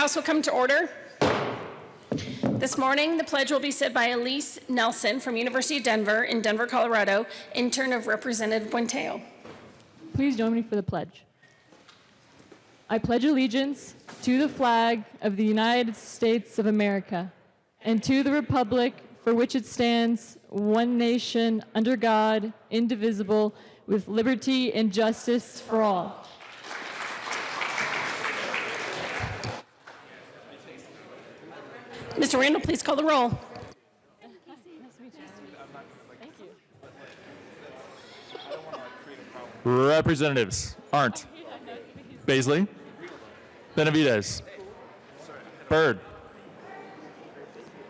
House will come to order. This morning, the pledge will be said by Elise Nelson from University of Denver in Denver, Colorado, intern of Representative Buentello. Please join me for the pledge. I pledge allegiance to the flag of the United States of America and to the republic for which it stands, one nation, under God, indivisible, with liberty and justice for all. Mr. Randall, please call the roll. Representatives Arndt, Baisley, Benavides, Byrd,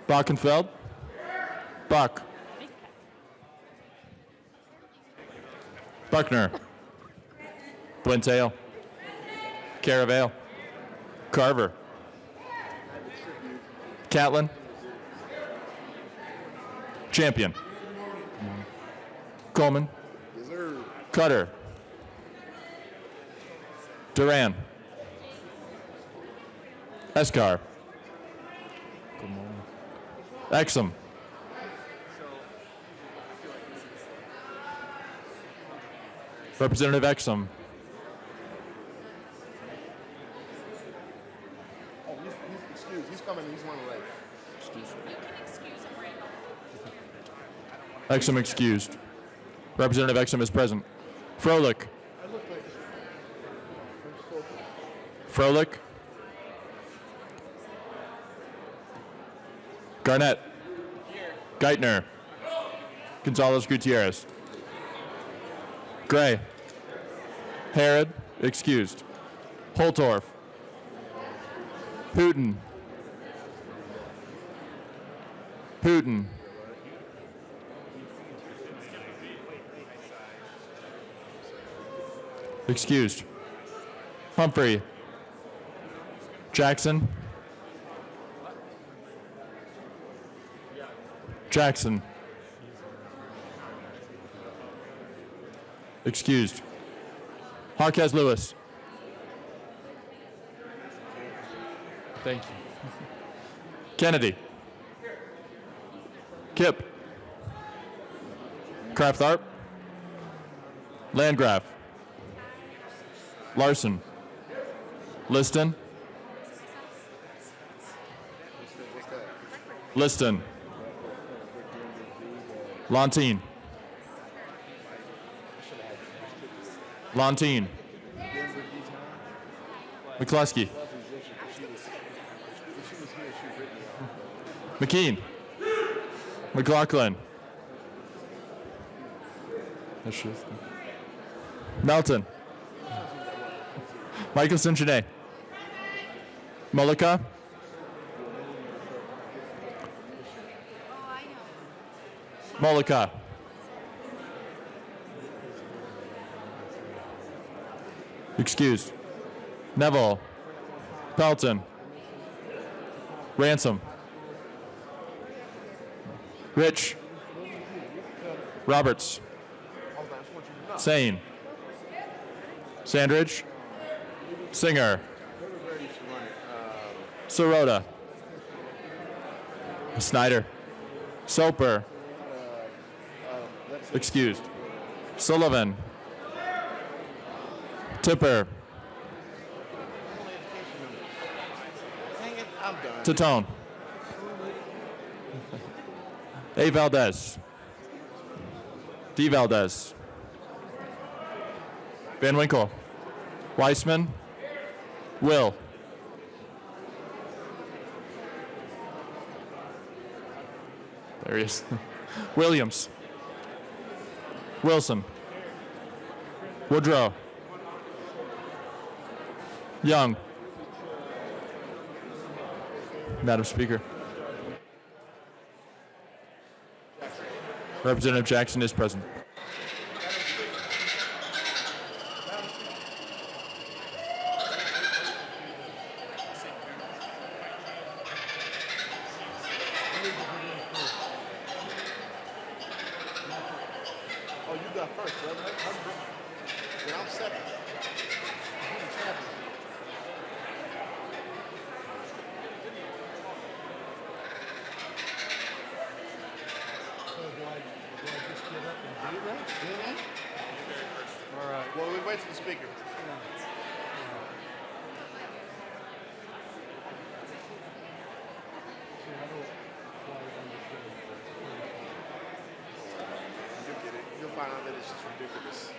Bockenfeld, Buck, Buckner, Buentello, Caravale, Carver, Catlin, Champion, Coleman, Cutter, Duran, Escar, Exum, Representative Exum, He's coming. He's one late. Exum excused. Representative Exum is present. Froelich. Froelich. Garnett. Geithner. Gonzalez Gutierrez. Gray. Herod, excused. Holtorf. Putin. Putin. Excused. Humphrey. Jackson. Jackson. Excused. Harquez Lewis. Thank you. Kennedy. Kip. Kraftharp. Landgraf. Larson. Liston. Liston. Lontine. Lontine. McCluskey. McKean. McLaughlin. Melton. Michaelson Janae. Mullica. Mullica. Excused. Neville. Pelton. Ransom. Rich. Roberts. Sane. Sandridge. Singer. Sirota. Snyder. Soper. Excused. Sullivan. Tipper. Tatone. A. Valdez. D. Valdez. Van Winkle. Weissman. Will. There he is. Williams. Wilson. Woodrow. Young. Madam Speaker. Representative Jackson is present. Oh, you got first, brother. Then I'm second. Speaker. You'll get it. You'll find out that it's just ridiculous.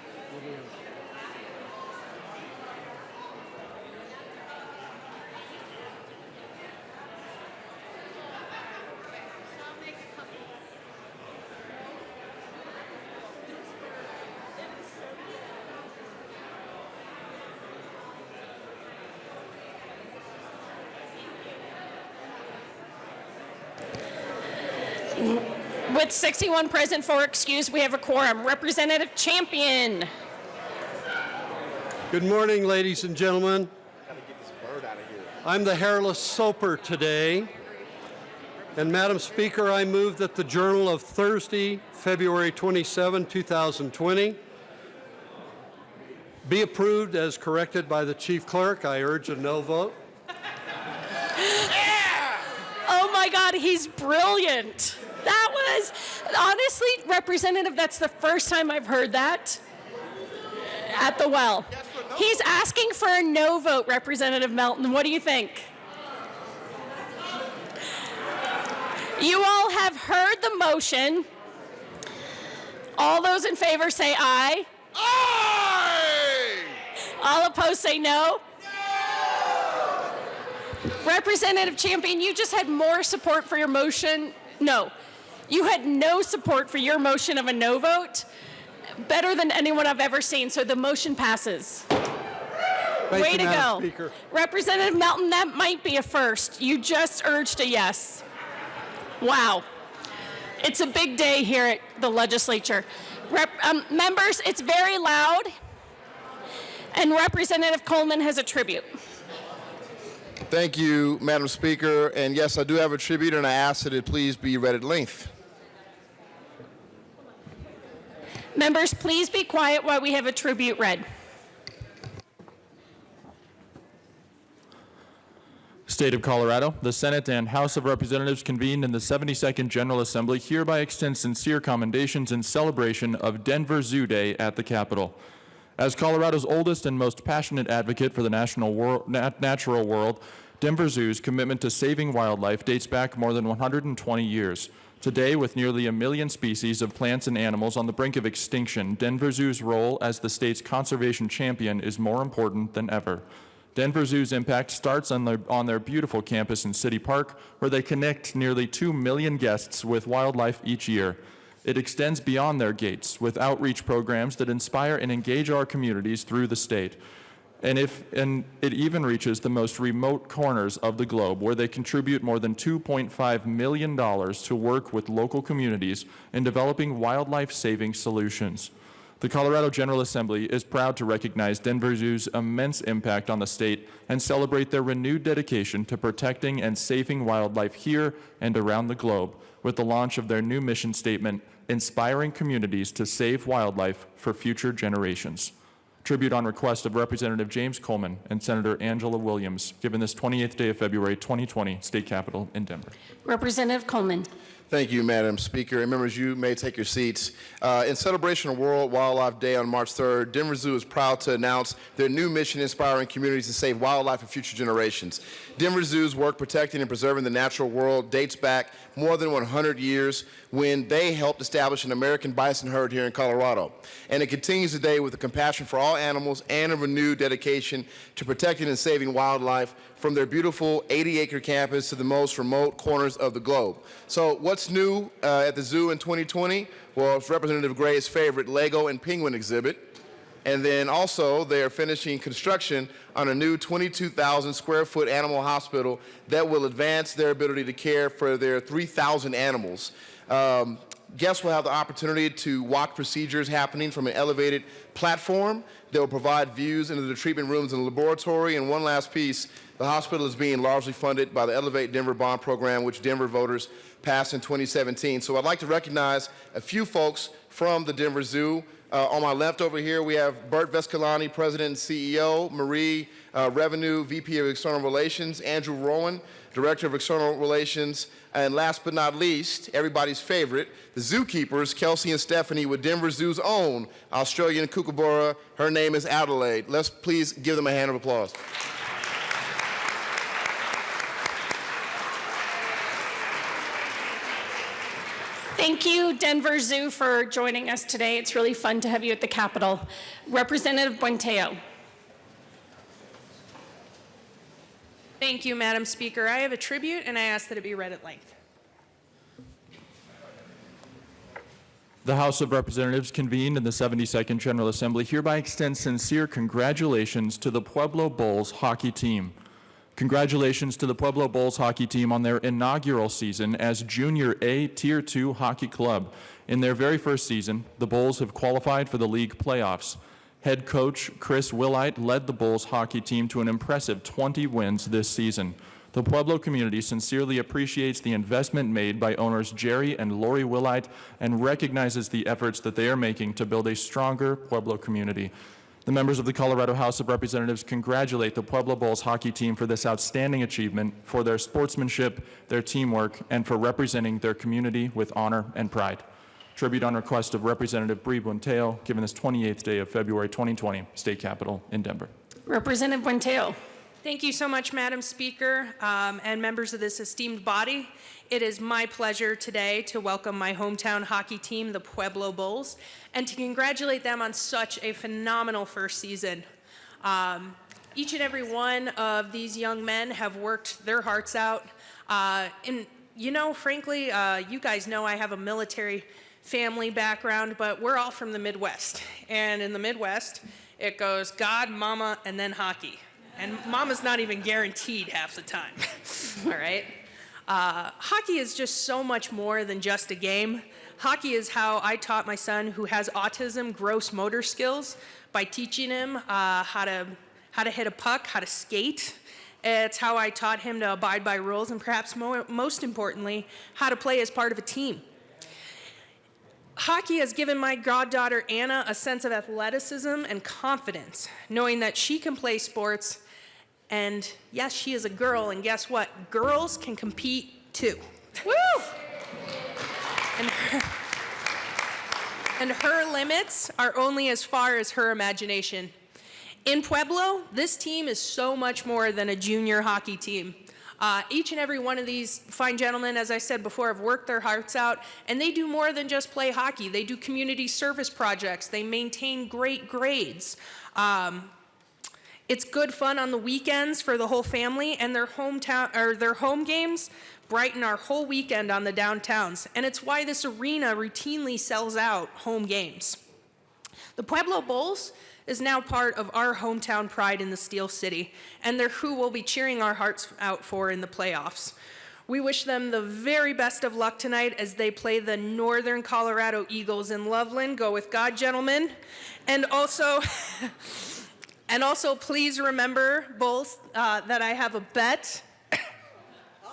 With 61 present, 4 excused, we have a quorum. Representative Champion. Good morning, ladies and gentlemen. Gotta get this bird out of here. I'm the hairless soaper today. And Madam Speaker, I move that the Journal of Thursday, February 27, 2020, be approved as corrected by the Chief Clerk. I urge a no vote. Oh my God, he's brilliant. That was, honestly, Representative, that's the first time I've heard that at the well. He's asking for a no vote, Representative Melton. What do you think? You all have heard the motion. All those in favor say aye. Aye! All opposed say no. Representative Champion, you just had more support for your motion. No, you had no support for your motion of a no vote. Better than anyone I've ever seen, so the motion passes. Thank Way you, to Madam go. Speaker. Representative Melton, that might be a first. You just urged a yes. Wow. It's a big day here at the legislature. Members, it's very loud, and Representative Coleman has a tribute. Thank you, Madam Speaker. And yes, I do have a tribute, and I ask that it please be read at length. Members, please be quiet while we have a tribute read. State of Colorado, the Senate and House of Representatives convened in the 72nd General Assembly hereby extend sincere commendations in celebration of Denver Zoo Day at the Capitol. As Colorado's oldest and most passionate advocate for the natural world, Denver Zoo's commitment to saving wildlife dates back more than 120 years. Today, with nearly 1 million species of plants and animals on the brink of extinction, Denver Zoo's role as the state's conservation champion is more important than ever. Denver Zoo's impact starts on their beautiful campus in City Park, where they connect nearly 2 million guests with wildlife each year. It extends beyond their gates with outreach programs that inspire and engage our communities through the state. And it even reaches the most remote corners of the globe, where they contribute more than $2.5 million to work with local communities in developing wildlife-saving solutions. The Colorado General Assembly is proud to recognize Denver Zoo's immense impact on the state and celebrate their renewed dedication to protecting and saving wildlife here and around the globe with the launch of their new mission statement, Inspiring Communities to Save Wildlife for Future Generations. Tribute on request of Representative James Coleman and Senator Angela Williams, given this 28th day of February 2020, State Capitol in Denver. Representative Coleman. Thank you, Madam Speaker. And members, you may take your seats. In celebration of World Wildlife Day on March 3rd, Denver Zoo is proud to announce their new mission, Inspiring Communities to Save Wildlife for Future Generations. Denver Zoo's work protecting and preserving the natural world dates back more than 100 years when they helped establish an American bison herd here in Colorado. And it continues today with a compassion for all animals and a renewed dedication to protecting and saving wildlife from their beautiful 80-acre campus to the most remote corners of the globe. So what's new at the zoo in 2020? Well, it's Representative Gray's favorite Lego and Penguin exhibit. And then also they're finishing construction on a new 22,000 square foot animal hospital that will advance their ability to care for their 3,000 animals. Guests will have the opportunity to watch procedures happening from an elevated platform that will provide views into the treatment rooms and the laboratory. And one last piece, the hospital is being largely funded by the Elevate Denver Bond Program, which Denver voters passed in 2017. So I'd like to recognize a few folks from the Denver Zoo. On my left over here, we have Bert Vescalani, President and CEO, Marie Revenue, VP of External Relations, Andrew Rowan, Director of External Relations, and last but not least, everybody's favorite, the zookeepers, Kelsey and Stephanie, with Denver Zoo's own Australian kookaburra. Her name is Adelaide. Let's please give them a hand of applause. Thank you, Denver Zoo, for joining us today. It's really fun to have you at the Capitol. Representative Buentello. Thank you, Madam Speaker. I have a tribute, and I ask that it be read at length. The House of Representatives convened in the 72nd General Assembly hereby extends sincere congratulations to the Pueblo Bulls hockey team. Congratulations to the Pueblo Bulls hockey team on their inaugural season as Junior A Tier 2 hockey club. In their very first season, the Bulls have qualified for the league playoffs. Head coach Chris Willite led the Bulls hockey team to an impressive 20 wins this season. The Pueblo community sincerely appreciates the investment made by owners Jerry and Lori Willite and recognizes the efforts that they are making to build a stronger Pueblo community. The members of the Colorado House of Representatives congratulate the Pueblo Bulls hockey team for this outstanding achievement, for their sportsmanship, their teamwork, and for representing their community with honor and pride. Tribute on request of Representative Bree Buentello, given this 28th day of February 2020, State Capitol in Denver. Representative Buentello. Thank you so much, Madam Speaker, and members of this esteemed body. It is my pleasure today to welcome my hometown hockey team, the Pueblo Bulls, and to congratulate them on such a phenomenal first season. Each and every one of these young men have worked their hearts out. And, you know, frankly, you guys know I have a military family background, but we're all from the Midwest. And in the Midwest, it goes God, Mama, and then hockey. And Mama's not even guaranteed half the time, all right? Hockey is just so much more than just a game. Hockey is how I taught my son, who has autism, gross motor skills by teaching him how to hit a puck, how to skate. It's how I taught him to abide by rules, and perhaps most importantly, how to play as part of a team. Hockey has given my goddaughter Anna a sense of athleticism and confidence, knowing that she can play sports. And yes, she is a girl, and guess what? Girls can compete too. Woo! And her limits are only as far as her imagination. In Pueblo, this team is so much more than a junior hockey team. Each and every one of these fine gentlemen, as I said before, have worked their hearts out, and they do more than just play hockey. They do community service projects. They maintain great grades. It's good fun on the weekends for the whole family, and their home games brighten our whole weekend on the downtowns. And it's why this arena routinely sells out home games. The Pueblo Bulls is now part of our hometown pride in the Steel City, and they're who we'll be cheering our hearts out for in the playoffs. We wish them the very best of luck tonight as they play the Northern Colorado Eagles in Loveland. Go with God, gentlemen. And also, please remember both that I have a bet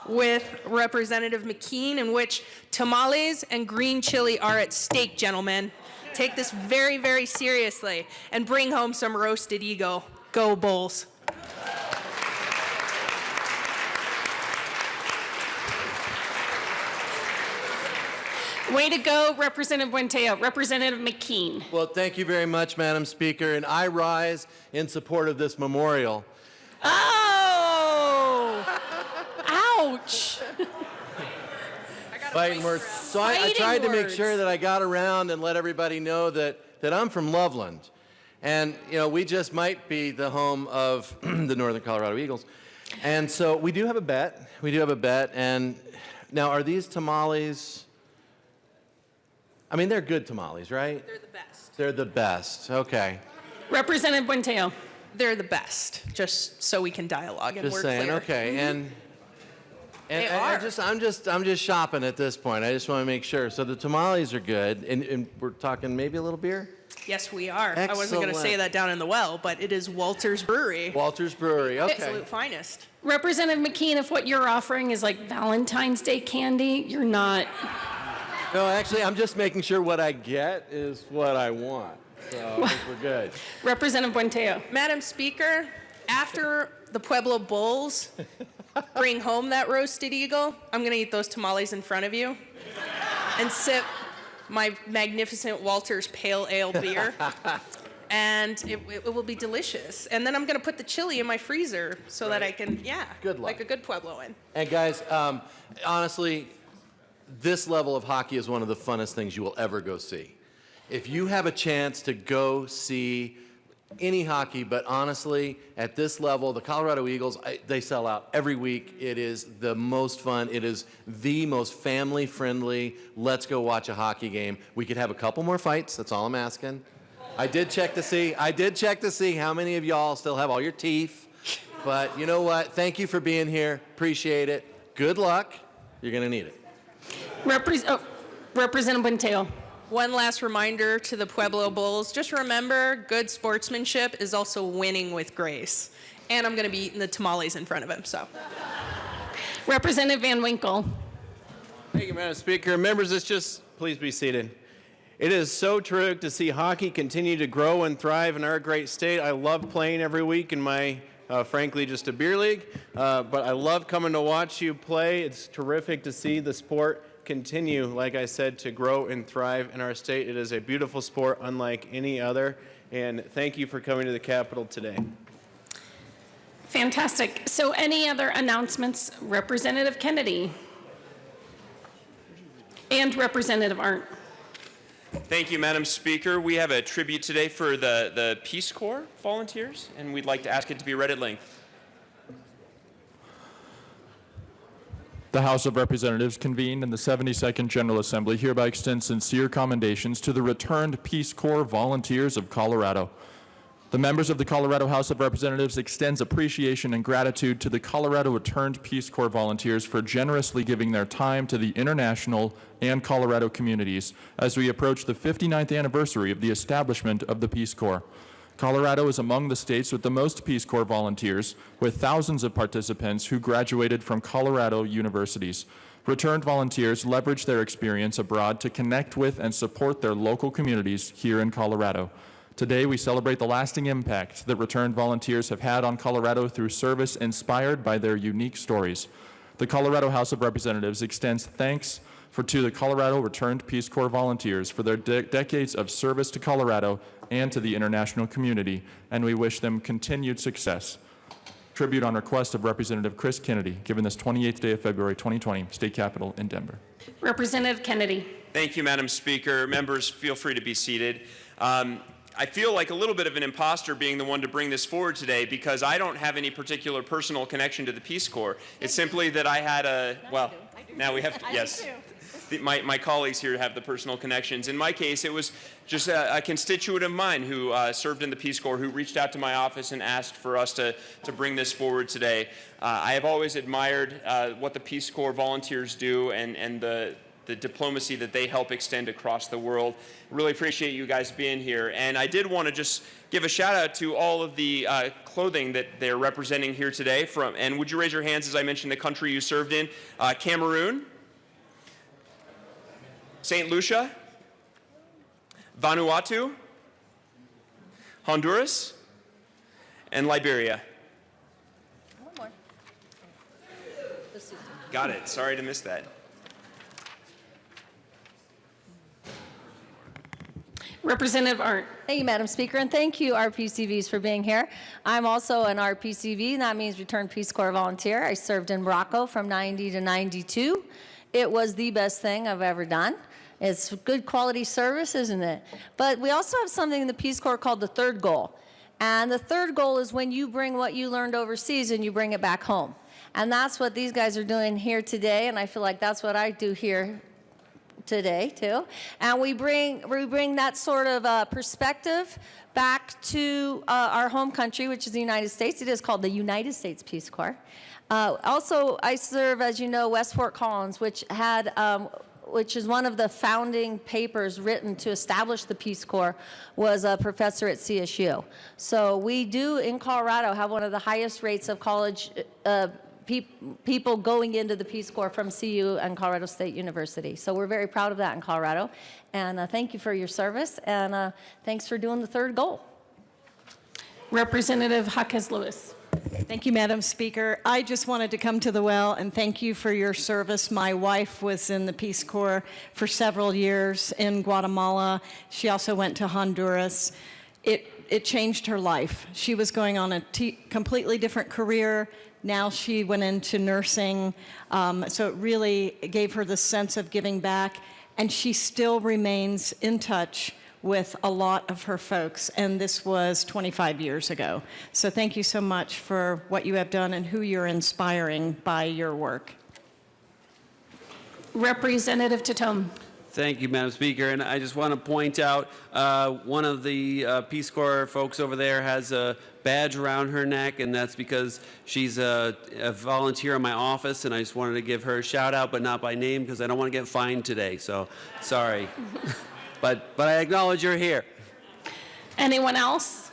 with Representative McKean in which tamales and green chili are at stake, gentlemen. Take this very, very seriously and bring home some roasted eagle. Go Bulls. Way to go, Representative Buentello. Representative McKean. Well, thank you very much, Madam Speaker, and I rise in support of this memorial. Oh! Ouch! Fighting words. So I tried to make sure that I got around and let everybody know that I'm from Loveland. And, you know, we just might be the home of the Northern Colorado Eagles. And so we do have a bet. We do have a bet. And now, are these tamales? I mean, they're good tamales, right? They're the best. They're the best. Okay. Representative Buentello. They're the best, just so we can dialogue and Just work saying. clear. Okay. And They I are. I'm just shopping at this point. I just want to make sure. So the tamales are good, and we're talking maybe a little beer. Yes, we are. I wasn't going to say Excellent. that down in the well, but it is Walter's Brewery. Walter's Brewery. Okay. Absolute finest. Representative McKean, if what you're offering is like Valentine's Day candy, you're not. No, actually, I'm just making sure what I get is what I want. So I think we're good. Representative Buentello. Madam Speaker, After the Pueblo Bulls bring home that roasted eagle, I'm going to eat those tamales in front of you and sip my magnificent Walter's Pale Ale beer. And it will be delicious. And then I'm going to put the chili in my freezer so that I can, Good luck. like a good Puebloan. And guys, honestly, this level of hockey is one of the funnest things you will ever go see. If you have a chance to go see any hockey, but honestly, at this level, the Colorado Eagles, they sell out every week. It is the most fun. It is the most family-friendly, let's go watch a hockey game. We could have a couple more fights. That's all I'm asking. I did check to see how many of y'all still have all your teeth. But you know what? Thank you for being here. Appreciate it. Good luck. You're going to need it. Representative Buentello. One last reminder to the Pueblo Bulls. Just remember, good sportsmanship is also winning with grace. And I'm going to be eating the tamales in front of him, so. Representative Van Winkle. Thank you, Madam Speaker. Members, please be seated. It is so terrific to see hockey continue to grow and thrive in our great state. I love playing every week in my, frankly, just a beer league, but I love coming to watch you play. It's terrific to see the sport continue, like I said, to grow and thrive in our state. It is a beautiful sport unlike any other, and thank you for coming to the Capitol today. Fantastic. So any other announcements? Representative Kennedy. And Representative Arndt. Thank you, Madam Speaker. We have a tribute today for the Peace Corps volunteers, and we'd like to ask it to be read at length. The House of Representatives convened in the 72nd General Assembly hereby extends sincere commendations to the returned Peace Corps volunteers of Colorado. The members of the Colorado House of Representatives extends appreciation and gratitude to the Colorado returned Peace Corps volunteers for generously giving their time to the international and Colorado communities as we approach the 59th anniversary of the establishment of the Peace Corps. Colorado is among the states with the most Peace Corps volunteers, with thousands of participants who graduated from Colorado universities. Returned volunteers leverage their experience abroad to connect with and support their local communities here in Colorado. Today, we celebrate the lasting impact that returned volunteers have had on Colorado through service inspired by their unique stories. The Colorado House of Representatives extends thanks to the Colorado Returned Peace Corps volunteers for their decades of service to Colorado and to the international community, and we wish them continued success. Tribute on request of Representative Chris Kennedy, given this 28th day of February 2020, State Capitol in Denver. Representative Kennedy. Thank you, Madam Speaker. Members, feel free to be seated. I feel like a little bit of an imposter being the one to bring this forward today because I don't have any particular personal connection to the Peace Corps. It's simply that I had a, well, now we have, yes. My colleagues here have the personal connections. In my case, it was just a constituent of mine who served in the Peace Corps who reached out to my office and asked for us to bring this forward today. I have always admired what the Peace Corps volunteers do and the diplomacy that they help extend across the world. Really appreciate you guys being here. And I did want to just give a shout out to all of the clothing that they're representing here today. And would you raise your hands as I mentioned the country you served in? Cameroon, St. Lucia, Vanuatu, Honduras, and Liberia. One more. Got it. Sorry to miss that. Representative Arndt. Thank you, Madam Speaker, and thank you, RPCVs, for being here. I'm also an RPCV, and that means Returned Peace Corps volunteer. I served in Morocco from 90 to 92. It was the best thing I've ever done. It's good quality service, isn't it? But we also have something in the Peace Corps called the third goal. And the third goal is when you bring what you learned overseas and you bring it back home. And that's what these guys are doing here today, and I feel like that's what I do here today too. And we bring that sort of perspective back to our home country, which is the United States. It is called the United States Peace Corps. Also, I serve, as you know, West Fort Collins, which is one of the founding papers written to establish the Peace Corps, was a professor at CSU. So we do, in Colorado, have one of the highest rates of college people going into the Peace Corps from CU and Colorado State University. So we're very proud of that in Colorado. And thank you for your service, and thanks for doing the third goal. Representative Jaquez Lewis. Thank you, Madam Speaker. I just wanted to come to the well and thank you for your service. My wife was in the Peace Corps for several years in Guatemala. She also went to Honduras. It changed her life. She was going on a completely different career. Now she went into nursing. So it really gave her the sense of giving back. And she still remains in touch with a lot of her folks, and this was 25 years ago. So thank you so much for what you have done and who you're inspiring by your work. Representative Tatum. Thank you, Madam Speaker. And I just want to point out one of the Peace Corps folks over there has a badge around her neck, and that's because she's a volunteer in my office, and I just wanted to give her a shout out, but not by name because I don't want to get fined today. So sorry. But I acknowledge you're here. Anyone else?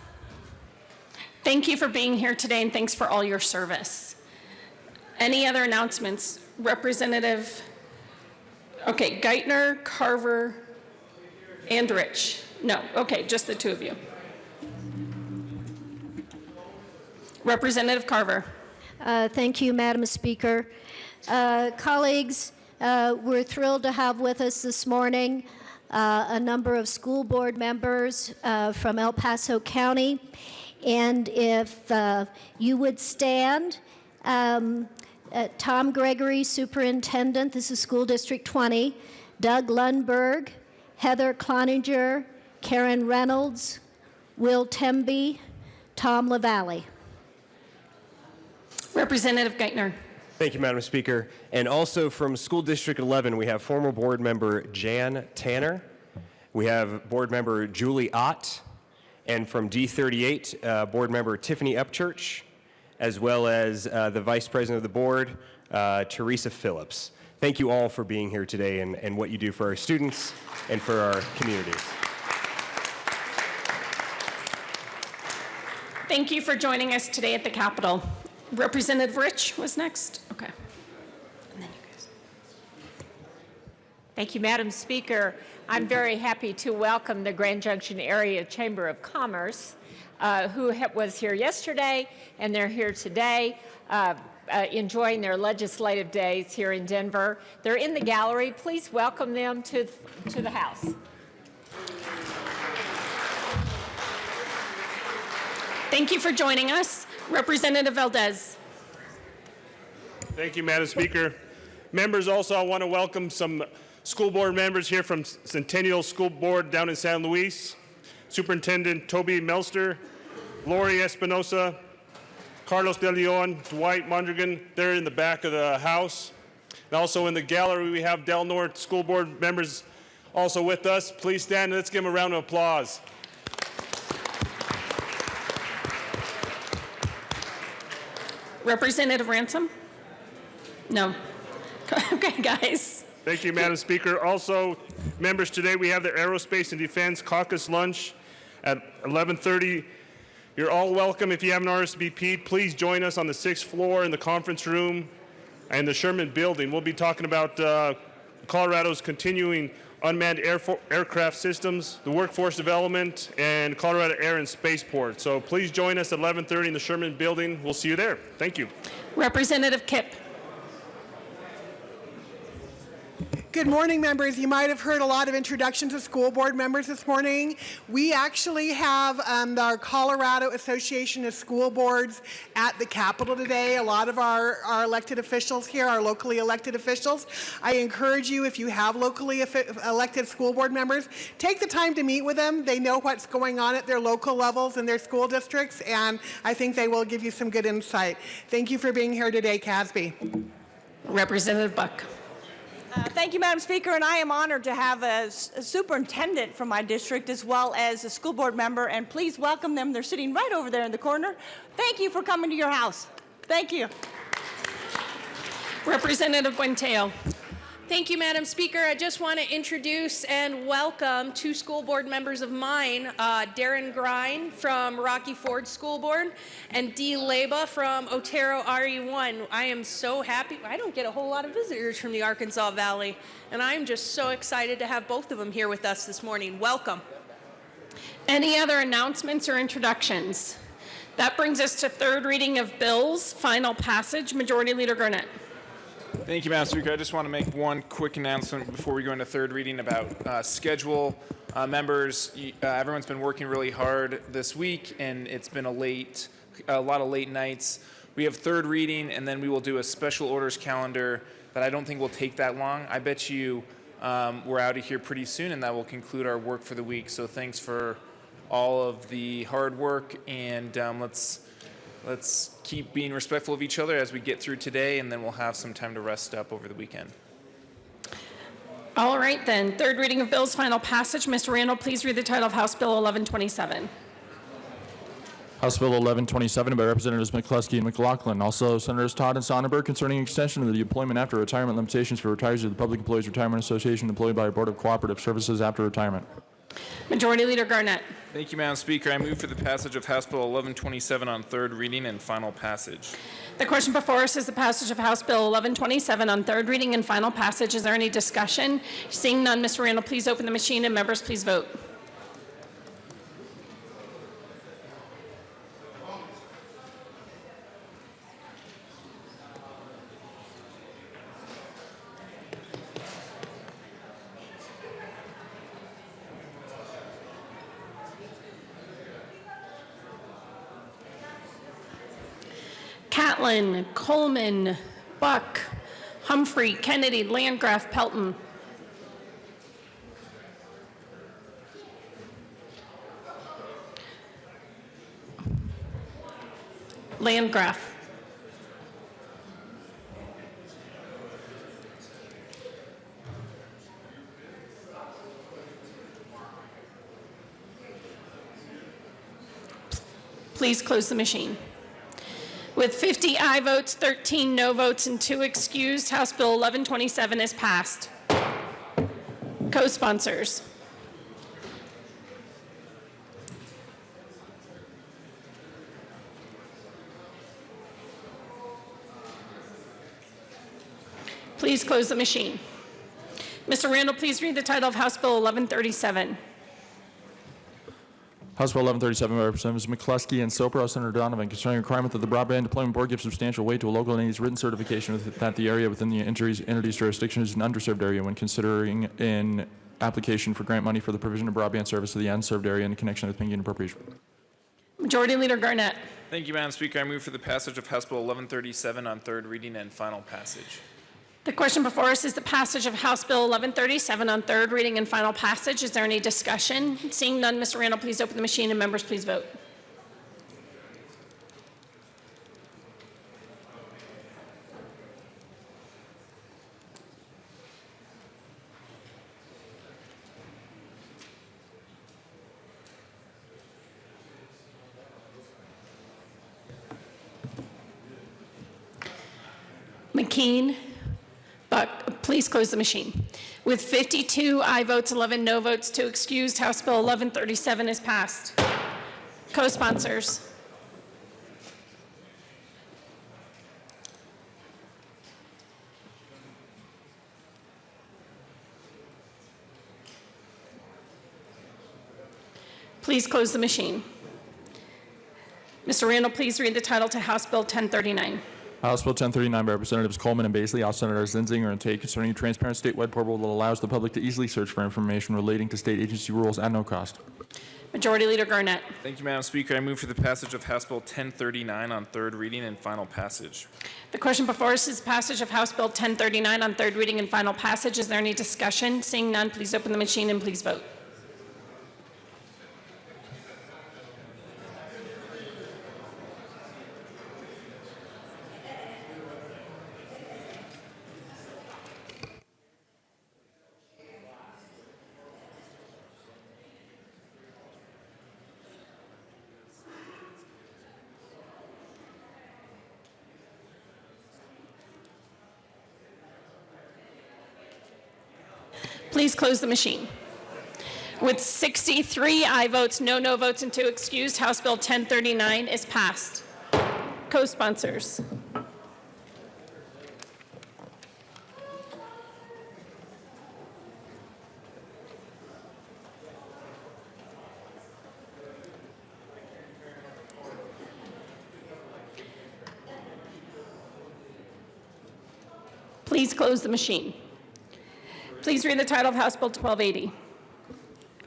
Thank you for being here today, and thanks for all your service. Any other announcements? Representative, okay, Geithner, Carver, and Rich. No, okay, just the two of you. Representative Carver. Thank you, Madam Speaker. Colleagues, we're thrilled to have with us this morning a number of school board members from El Paso County. And if you would stand, Tom Gregory, Superintendent, this is School District 20, Doug Lundberg, Heather Cloninger, Karen Reynolds, Will Temby, Tom LaValle. Representative Geithner. Thank you, Madam Speaker. And also from School District 11, we have former board member Jan Tanner. We have board member Julie Ott. And from D38, board member Tiffany Upchurch, as well as the vice president of the board, Teresa Phillips. Thank you all for being here today and what you do for our students and for our communities. Thank you for joining us today at the Capitol. Representative Rich was next. Okay. And then you guys. Thank you, Madam Speaker. I'm very happy to welcome the Grand Junction Area Chamber of Commerce, who was here yesterday, and they're here today, enjoying their legislative days here in Denver. They're in the gallery. Please welcome them to the House. Thank you for joining us. Representative Valdez. Thank you, Madam Speaker. Members, also I want to welcome some school board members here from Centennial School Board down in San Luis. Superintendent Toby Melster, Lori Espinosa, Carlos De Leon, Dwight Mondragon. They're in the back of the house. And also in the gallery, we have Del Norte School Board members also with us. Please stand and let's give them a round of applause. Representative Ransom? No. Okay, guys. Thank you, Madam Speaker. Also, members, today we have the Aerospace and Defense Caucus Lunch at 11:30. You're all welcome. If you have an RSVP, please join us on the 6th floor in the conference room and the Sherman Building. We'll be talking about Colorado's continuing unmanned aircraft systems, the workforce development, and Colorado Air and Spaceport. So please join us at 11:30 in the Sherman Building. We'll see you there. Thank you. Representative Kipp. Good morning, members. You might have heard a lot of introductions to school board members this morning. We actually have our Colorado Association of School Boards at the Capitol today. A lot of our elected officials here are locally elected officials. I encourage you, if you have locally elected school board members, take the time to meet with them. They know what's going on at their local levels in their school districts, and I think they will give you some good insight. Thank you for being here today, Casby. Representative Buck. Thank you, Madam Speaker, and I am honored to have a superintendent from my district as well as a school board member, and please welcome them. They're sitting right over there in the corner. Thank you for coming to your house. Thank you. Representative Buentello. Thank you, Madam Speaker. I just want to introduce and welcome two school board members of mine, Darren Grine from Rocky Ford School Board and Dee Leba from Otero RE1. I am so happy. I don't get a whole lot of visitors from the Arkansas Valley, and I'm just so excited to have both of them here with us this morning. Welcome. Any other announcements or introductions? That brings us to third reading of bills, final passage. Majority Leader Garnett. Thank you, Madam Speaker. I just want to make one quick announcement before we go into third reading about schedule. Members, everyone's been working really hard this week, and it's been a lot of late nights. We have third reading, and then we will do a special orders calendar that I don't think will take that long. I bet you we're out of here pretty soon, and that will conclude our work for the week. So thanks for all of the hard work, and let's keep being respectful of each other as we get through today, and then we'll have some time to rest up over the weekend. All right, then. Third reading of bills, final passage. Mr. Randall, please read the title of House Bill 1127. House Bill 1127 by Representatives McCluskey and McLaughlin. Also, Senators Todd and Sonnenberg concerning extension of the employment after retirement limitations for retirees of the Public Employees Retirement Association employed by a Board of Cooperative Services after retirement. Majority Leader Garnett. Thank you, Madam Speaker. I move for the passage of House Bill 1127 on third reading and final passage. The question before us is the passage of House Bill 1127 on third reading and final passage. Is there any discussion? Seeing none, Mr. Randall, please open the machine, and members, please vote. Catlin, Coleman, Buck, Humphrey, Kennedy, Landgraf, Pelton. Landgraf. Please close the machine. With 50 aye votes, 13 no votes, and 2 excused, House Bill 1127 is passed. Co-sponsors. Please close the machine. Mr. Randall, please read the title of House Bill 1137. House Bill 1137 by Representatives McCluskey and Soper, Senator Donovan, concerning a requirement that the Broadband Deployment Board give substantial weight to a local entity's written certification that the area within the entity's jurisdiction is an underserved area when considering an application for grant money for the provision of broadband service to the unserved area in connection with Pinkerton appropriation. Majority Leader Garnett. Thank you, Madam Speaker. I move for the passage of House Bill 1137 on third reading and final passage. The question before us is the passage of House Bill 1137 on third reading and final passage. Is there any discussion? Seeing none, Mr. Randall, please open the machine, and members, please vote. McKean. Buck, please close the machine. With 52 aye votes, 11 no votes, 2 excused, House Bill 1137 is passed. Co-sponsors. Please close the machine. Mr. Randall, please read the title to House Bill 1039. House Bill 1039 by Representatives Coleman and Baisley, House Senators Zinzinger and Tate, concerning a transparent statewide portal that allows the public to easily search for information relating to state agency rules at no cost. Majority Leader Garnett. Thank you, Madam Speaker. I move for the passage of House Bill 1039 on third reading and final passage. The question before us is passage of House Bill 1039 on third reading and final passage. Is there any discussion? Seeing none, please open the machine and please vote. Please close the machine. With 63 aye votes, no no votes, and 2 excused, House Bill 1039 is passed. Co-sponsors. Please close the machine. Please read the title of House Bill 1280.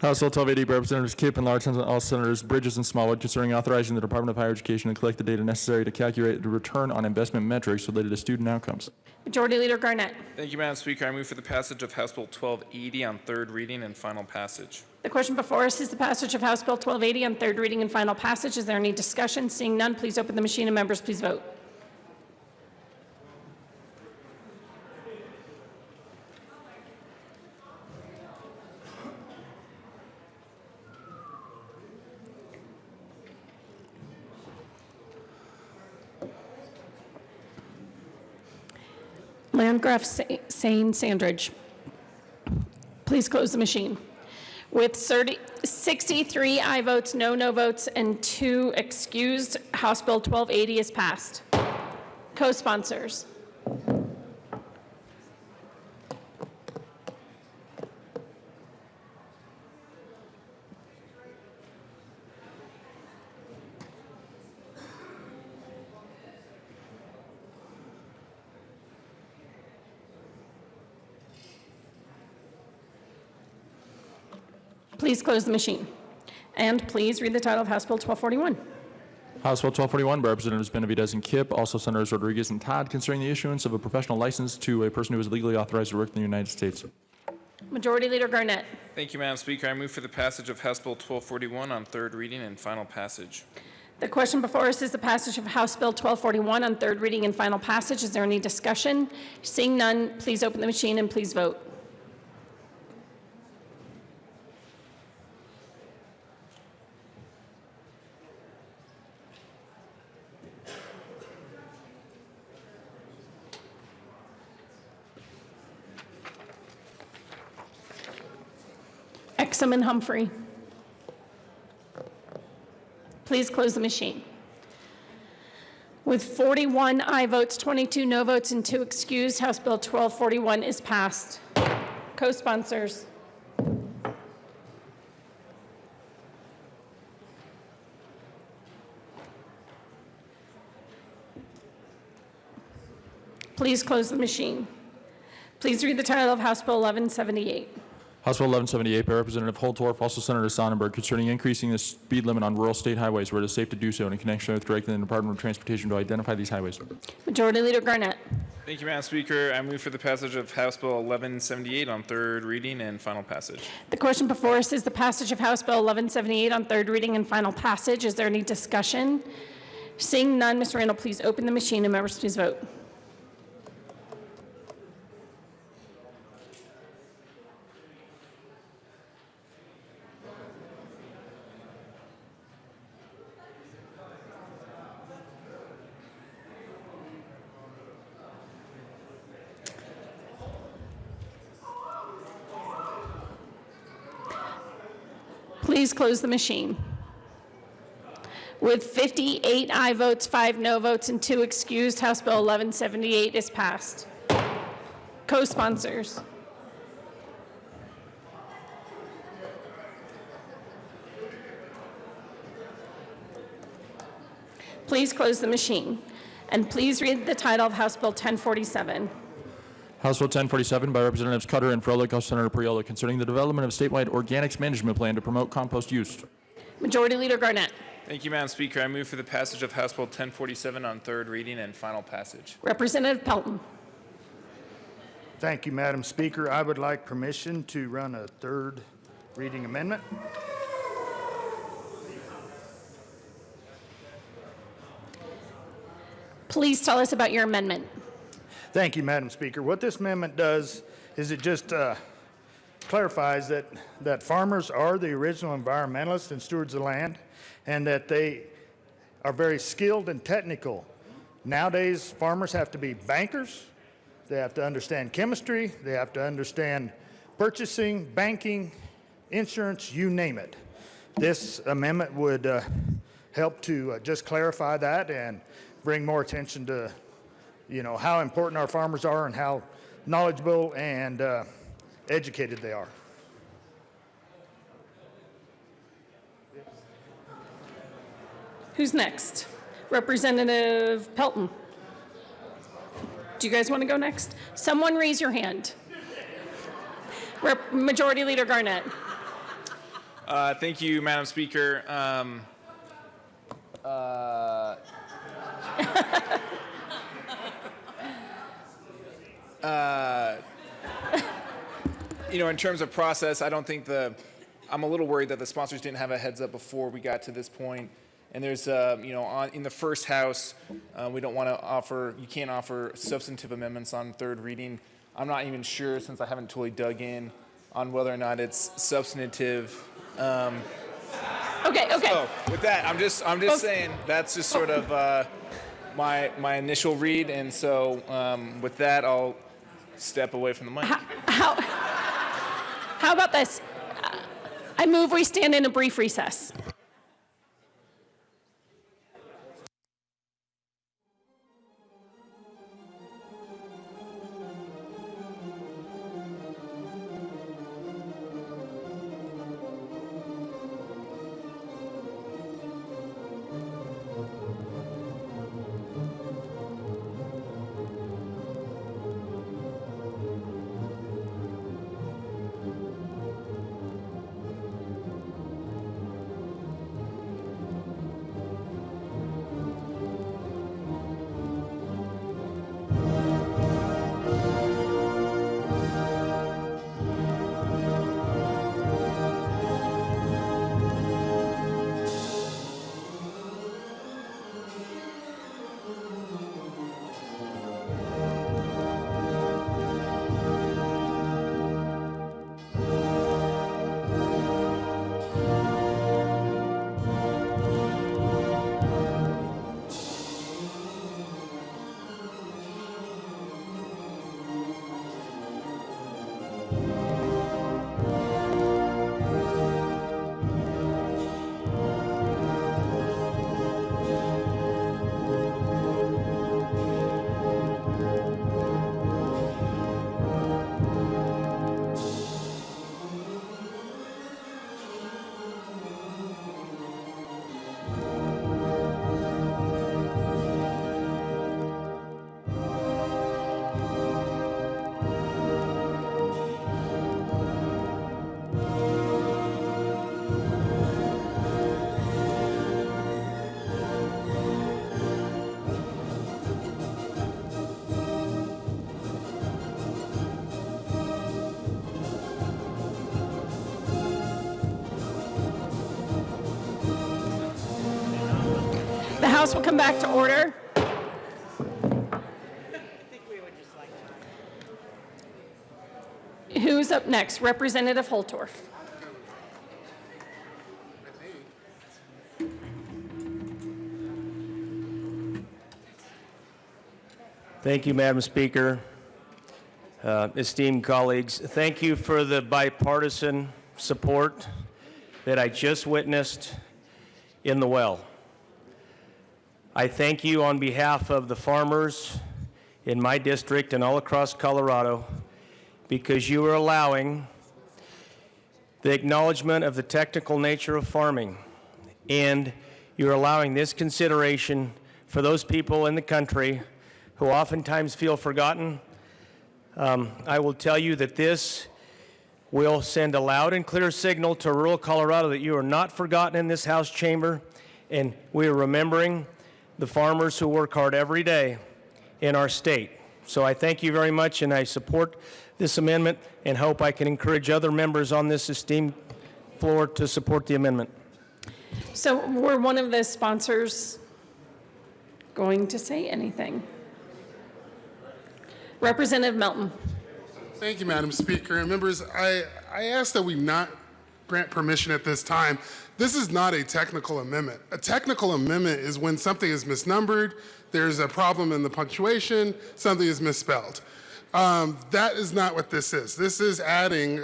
House Bill 1280 by Representatives Kipp and Larson, all Senators Bridges and Smallwood, concerning authorizing the Department of Higher Education to collect the data necessary to calculate the return on investment metrics related to student outcomes. Majority Leader Garnett. Thank you, Madam Speaker. I move for the passage of House Bill 1280 on third reading and final passage. The question before us is the passage of House Bill 1280 on third reading and final passage. Is there any discussion? Seeing none, please open the machine and members please vote. Landgraf, Sane, Sandridge. Please close the machine. With 63 aye votes, no votes, and 2 excused, House Bill 1280 is passed. Co-sponsors. Please close the machine. And please read the title of House Bill 1241. House Bill 1241 by Representatives Benavidez and Kipp, also Senators Rodriguez and Todd, concerning the issuance of a professional license to a person who is legally authorized to work in the United States. Majority Leader Garnett. Thank you, Madam Speaker. I move for the passage of House Bill 1241 on third reading and final passage. The question before us is the passage of House Bill 1241 on third reading and final passage. Is there any discussion? Seeing none, please open the machine and please vote. Exum and Humphrey. Please close the machine. With 41 aye votes, 22 no votes, and 2 excused, House Bill 1241 is passed. Co-sponsors. Please close the machine. Please read the title of House Bill 1178. House Bill 1178 by Representative Holtorf, also Senator Sonnenberg, concerning increasing the speed limit on rural state highways where it is safe to do so in connection with directing the Department of Transportation to identify these highways. Majority Leader Garnett. Thank you, Madam Speaker. I move for the passage of House Bill 1178 on third reading and final passage. The question before us is the passage of House Bill 1178 on third reading and final passage. Is there any discussion? Seeing none, Mr. Randall, please open the machine and members please vote. Please close the machine. With 58 aye votes, 5 no votes, and 2 excused, House Bill 1178 is passed. Co-sponsors. Please close the machine. And please read the title of House Bill 1047. House Bill 1047 by Representatives Cutter and Froelich, also Senator Priola, concerning the development of statewide organics management plan to promote compost use. Majority Leader Garnett. Thank you, Madam Speaker. I move for the passage of House Bill 1047 on third reading and final passage. Representative Pelton. Thank you, Madam Speaker. I would like permission to run a third reading amendment. Please tell us about your amendment. Thank you, Madam Speaker. What this amendment does is it just clarifies that farmers are the original environmentalists and stewards of the land, and that they are very skilled and technical. Nowadays, farmers have to be bankers. They have to understand chemistry. They have to understand purchasing, banking, insurance, you name it. This amendment would help to just clarify that and bring more attention to how important our farmers are and how knowledgeable and educated they are. Who's next? Representative Pelton. Do you guys want to go next? Someone raise your hand. Majority Leader Garnett. Thank you, Madam Speaker. In terms of process, I don't think I'm a little worried that the sponsors didn't have a heads up before we got to this point. And there's, in the first house, we don't want to you can't offer substantive amendments on third reading. I'm not even sure, since I haven't totally dug in, on whether or not it's substantive. Okay. So with that, I'm just saying that's just sort of my initial read, and so with that, I'll step away from the mic. How about this? I move we stand in a brief recess. The House will come back to order. Who's up next? Representative Holtorf. Thank you, Madam Speaker. Esteemed colleagues, thank you for the bipartisan support that I just witnessed in the well. I thank you on behalf of the farmers in my district and all across Colorado, because you are allowing the acknowledgement of the technical nature of farming, and you're allowing this consideration for those people in the country who oftentimes feel forgotten. I will tell you that this will send a loud and clear signal to rural Colorado that you are not forgotten in this House chamber, and we are remembering the farmers who work hard every day in our state. So I thank you very much, and I support this amendment and hope I can encourage other members on this esteemed floor to support the amendment. So were one of the sponsors going to say anything? Representative Melton. Thank you, Madam Speaker. And members, I ask that we not grant permission at this time. This is not a technical amendment. A technical amendment is when something is misnumbered, there's a problem in the punctuation, something is misspelled. That is not what this is. This is adding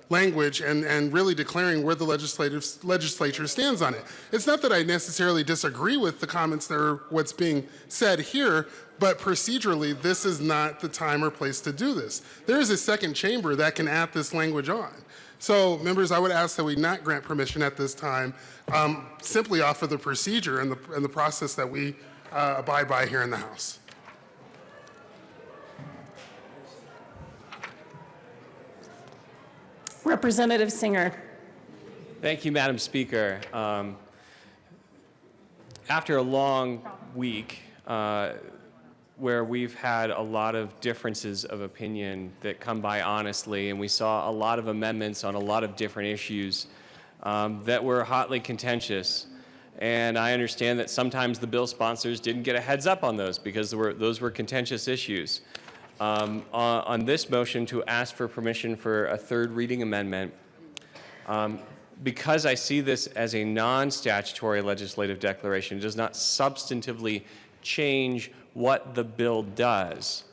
language and really declaring where the legislature stands on it. It's not that I necessarily disagree with the comments that are what's being said here, but procedurally, this is not the time or place to do this. There is a second chamber that can add this language on. So, members, I would ask that we not grant permission at this time, simply off of the procedure and the process that we abide by here in the House. Representative Singer. Thank you, Madam Speaker. After a long week where we've had a lot of differences of opinion that come by honestly, and we saw a lot of amendments on a lot of different issues that were hotly contentious. And I understand that sometimes the bill sponsors didn't get a heads up on those because those were contentious issues. On this motion to ask for permission for a third reading amendment, because I see this as a non-statutory legislative declaration, it does not substantively change what the bill does.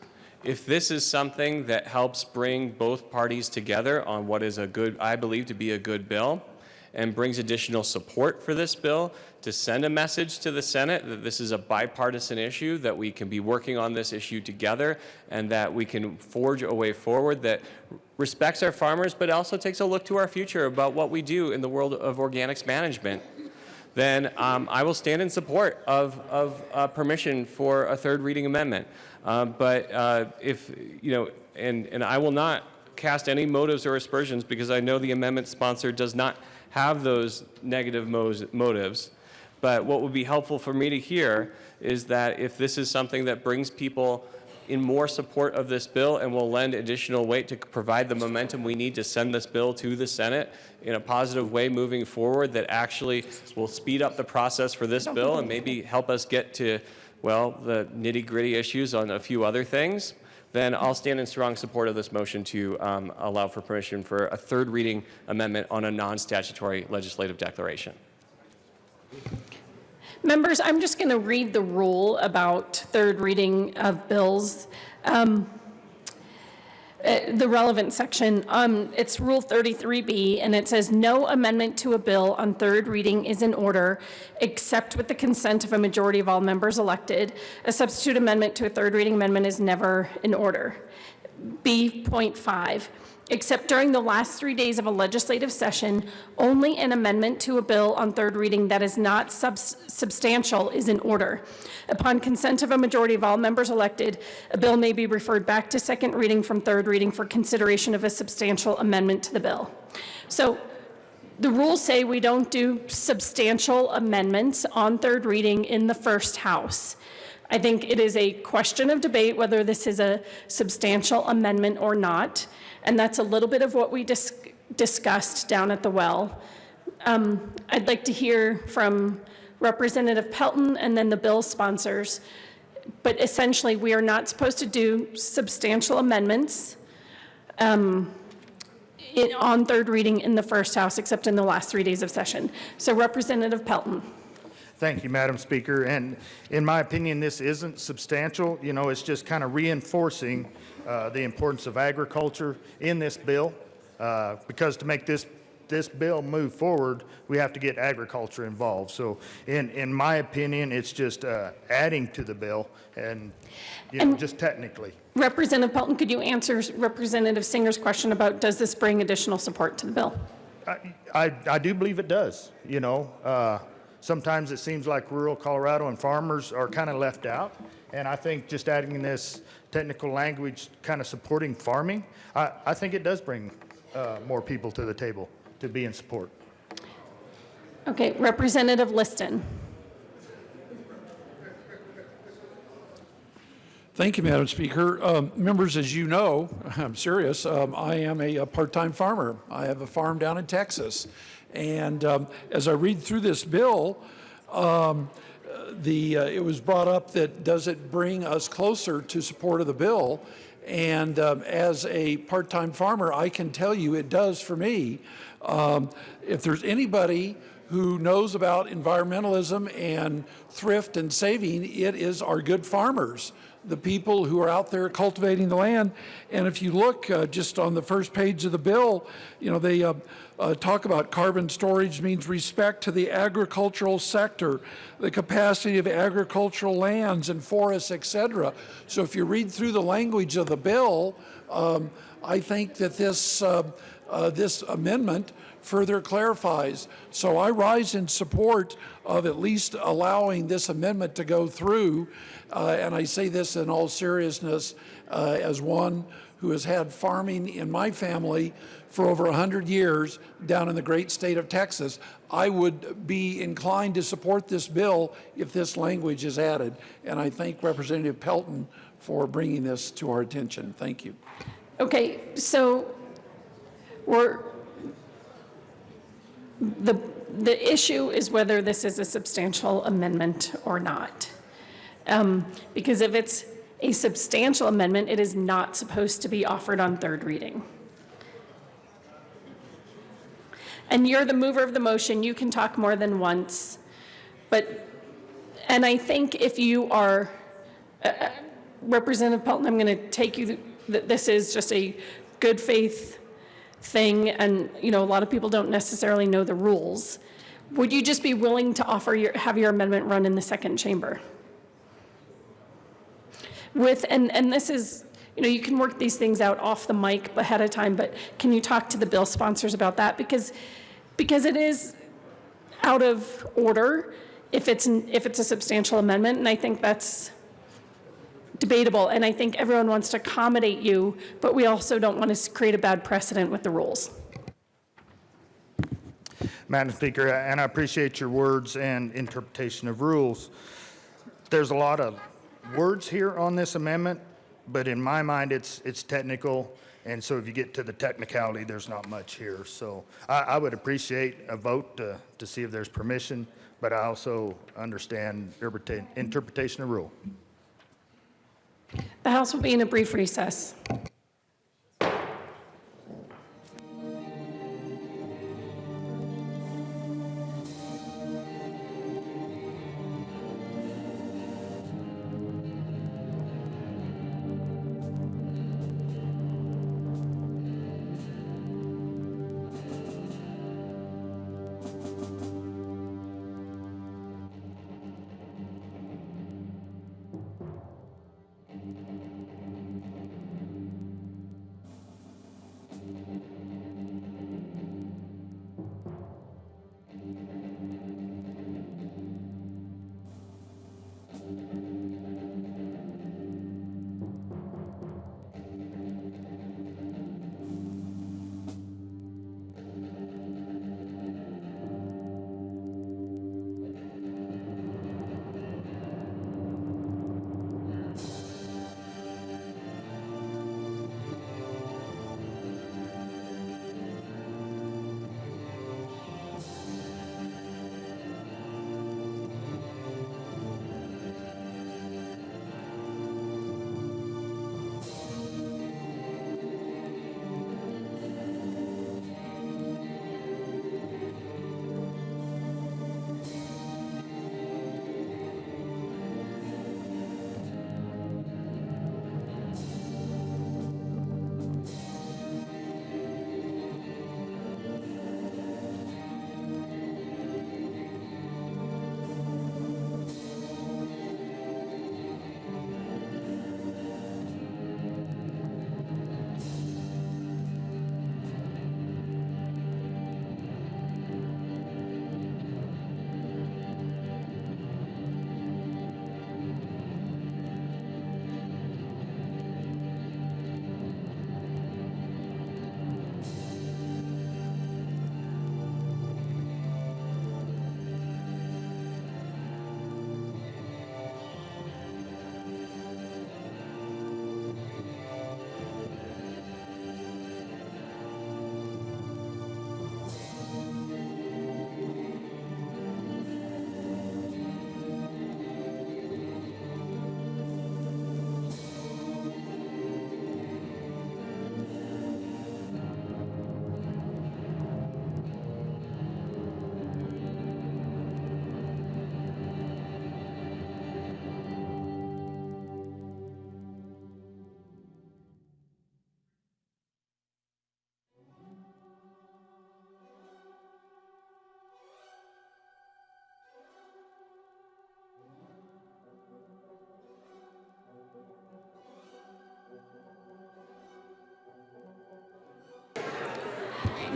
If this is something that helps bring both parties together on what is a good, I believe to be a good bill, and brings additional support for this bill to send a message to the Senate that this is a bipartisan issue, that we can be working on this issue together, and that we can forge a way forward that respects our farmers, but also takes a look to our future about what we do in the world of organics management, then I will stand in support of permission for a third reading amendment. But if, you know, and I will not cast any motives or aspersions because I know the amendment sponsor does not have those negative motives. But what would be helpful for me to hear is that if this is something that brings people in more support of this bill and will lend additional weight to provide the momentum we need to send this bill to the Senate in a positive way moving forward, that actually will speed up the process for this bill and maybe help us get to, well, the nitty-gritty issues on a few other things, then I'll stand in strong support of this motion to allow for permission for a third reading amendment on a non-statutory legislative declaration. Members, I'm just going to read the rule about third reading of bills. The relevant section, it's Rule 33B, and it says, no amendment to a bill on third reading is in order except with the consent of a majority of all members elected. A substitute amendment to a third reading amendment is never in order. B.5. Except during the last 3 days of a legislative session, only an amendment to a bill on third reading that is not substantial is in order. Upon consent of a majority of all members elected, a bill may be referred back to second reading from third reading for consideration of a substantial amendment to the bill. So the rules say we don't do substantial amendments on third reading in the first House. I think it is a question of debate whether this is a substantial amendment or not. And that's a little bit of what we discussed down at the well. I'd like to hear from Representative Pelton and then the bill sponsors. But essentially, we are not supposed to do substantial amendments on third reading in the first House, except in the last 3 days of session. So Representative Pelton. Thank you, Madam Speaker. And in my opinion, this isn't substantial. You know, it's just kind of reinforcing the importance of agriculture in this bill, because to make this bill move forward, we have to get agriculture involved. So in my opinion, it's just adding to the bill and, you know, just technically. Representative Pelton, could you answer Representative Singer's question about does this bring additional support to the bill? I do believe it does. You know, sometimes it seems like rural Colorado and farmers are kind of left out. And I think just adding this technical language kind of supporting farming, I think it does bring more people to the table to be in support. Okay, Representative Liston. Thank you, Madam Speaker. Members, as you know, I'm serious, I am a part-time farmer. I have a farm down in Texas. And as I read through this bill, it was brought up that does it bring us closer to support of the bill? And as a part-time farmer, I can tell you it does for me. If there's anybody who knows about environmentalism and thrift and saving, it is our good farmers, the people who are out there cultivating the land. And if you look just on the first page of the bill, you know, they talk about carbon storage means respect to the agricultural sector, the capacity of agricultural lands and forests, etc. So if you read through the language of the bill, I think that this amendment further clarifies. So I rise in support of at least allowing this amendment to go through. And I say this in all seriousness as one who has had farming in my family for over 100 years down in the great state of Texas. I would be inclined to support this bill if this language is added. And I thank Representative Pelton for bringing this to our attention. Thank you. Okay, so the issue is whether this is a substantial amendment or not. Because if it's a substantial amendment, it is not supposed to be offered on third reading. And you're the mover of the motion, you can talk more than once. And I think if you are, Representative Pelton, I'm going to take you that this is just a good faith thing, and a lot of people don't necessarily know the rules. Would you just be willing to have your amendment run in the second chamber? And this is, you can work these things out off the mic ahead of time, but can you talk to the bill sponsors about that? Because it is out of order if it's a substantial amendment, and I think that's debatable, and I think everyone wants to accommodate you, but we also don't want to create a bad precedent with the rules. Madam Speaker, and I appreciate your words and interpretation of rules. There's a lot of words here on this amendment, but in my mind, it's technical, and so if you get to the technicality, there's not much here. So I would appreciate a vote to see if there's permission, but I also understand interpretation of rule. The House will be in a brief recess.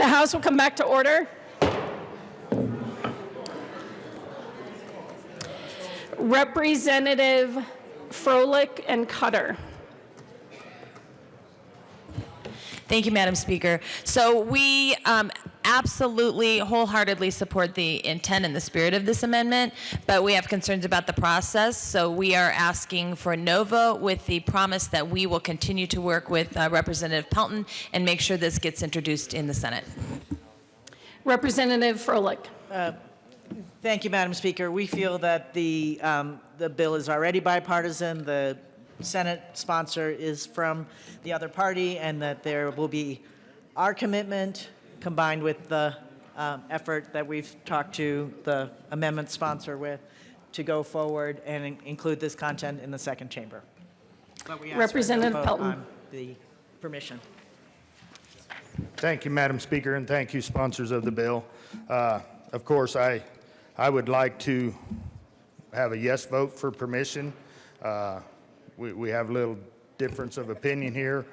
The House will come back to order. Representative Froelich and Cutter. Thank you, Madam Speaker. So we absolutely wholeheartedly support the intent and the spirit of this amendment, but we have concerns about the process. So we are asking for a no vote with the promise that we will continue to work with Representative Pelton and make sure this gets introduced in the Senate. Representative Froelich. Thank you, Madam Speaker. We feel that the bill is already bipartisan. The Senate sponsor is from the other party, and that there will be our commitment combined with the effort that we've talked to the amendment sponsor with to go forward and include this content in the second chamber. But we ask Representative for a vote Pelton. on the permission. Thank you, Madam Speaker, and thank you, sponsors of the bill. Of course, I would like to have a yes vote for permission. We have a little difference of opinion here,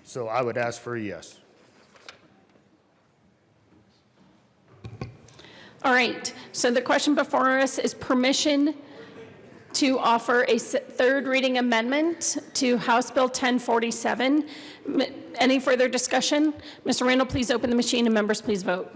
so I would ask for a yes. All right, so the question before us is permission to offer a third reading amendment to House Bill 1047. Any further discussion? Mr. Randall, please open the machine and members please vote.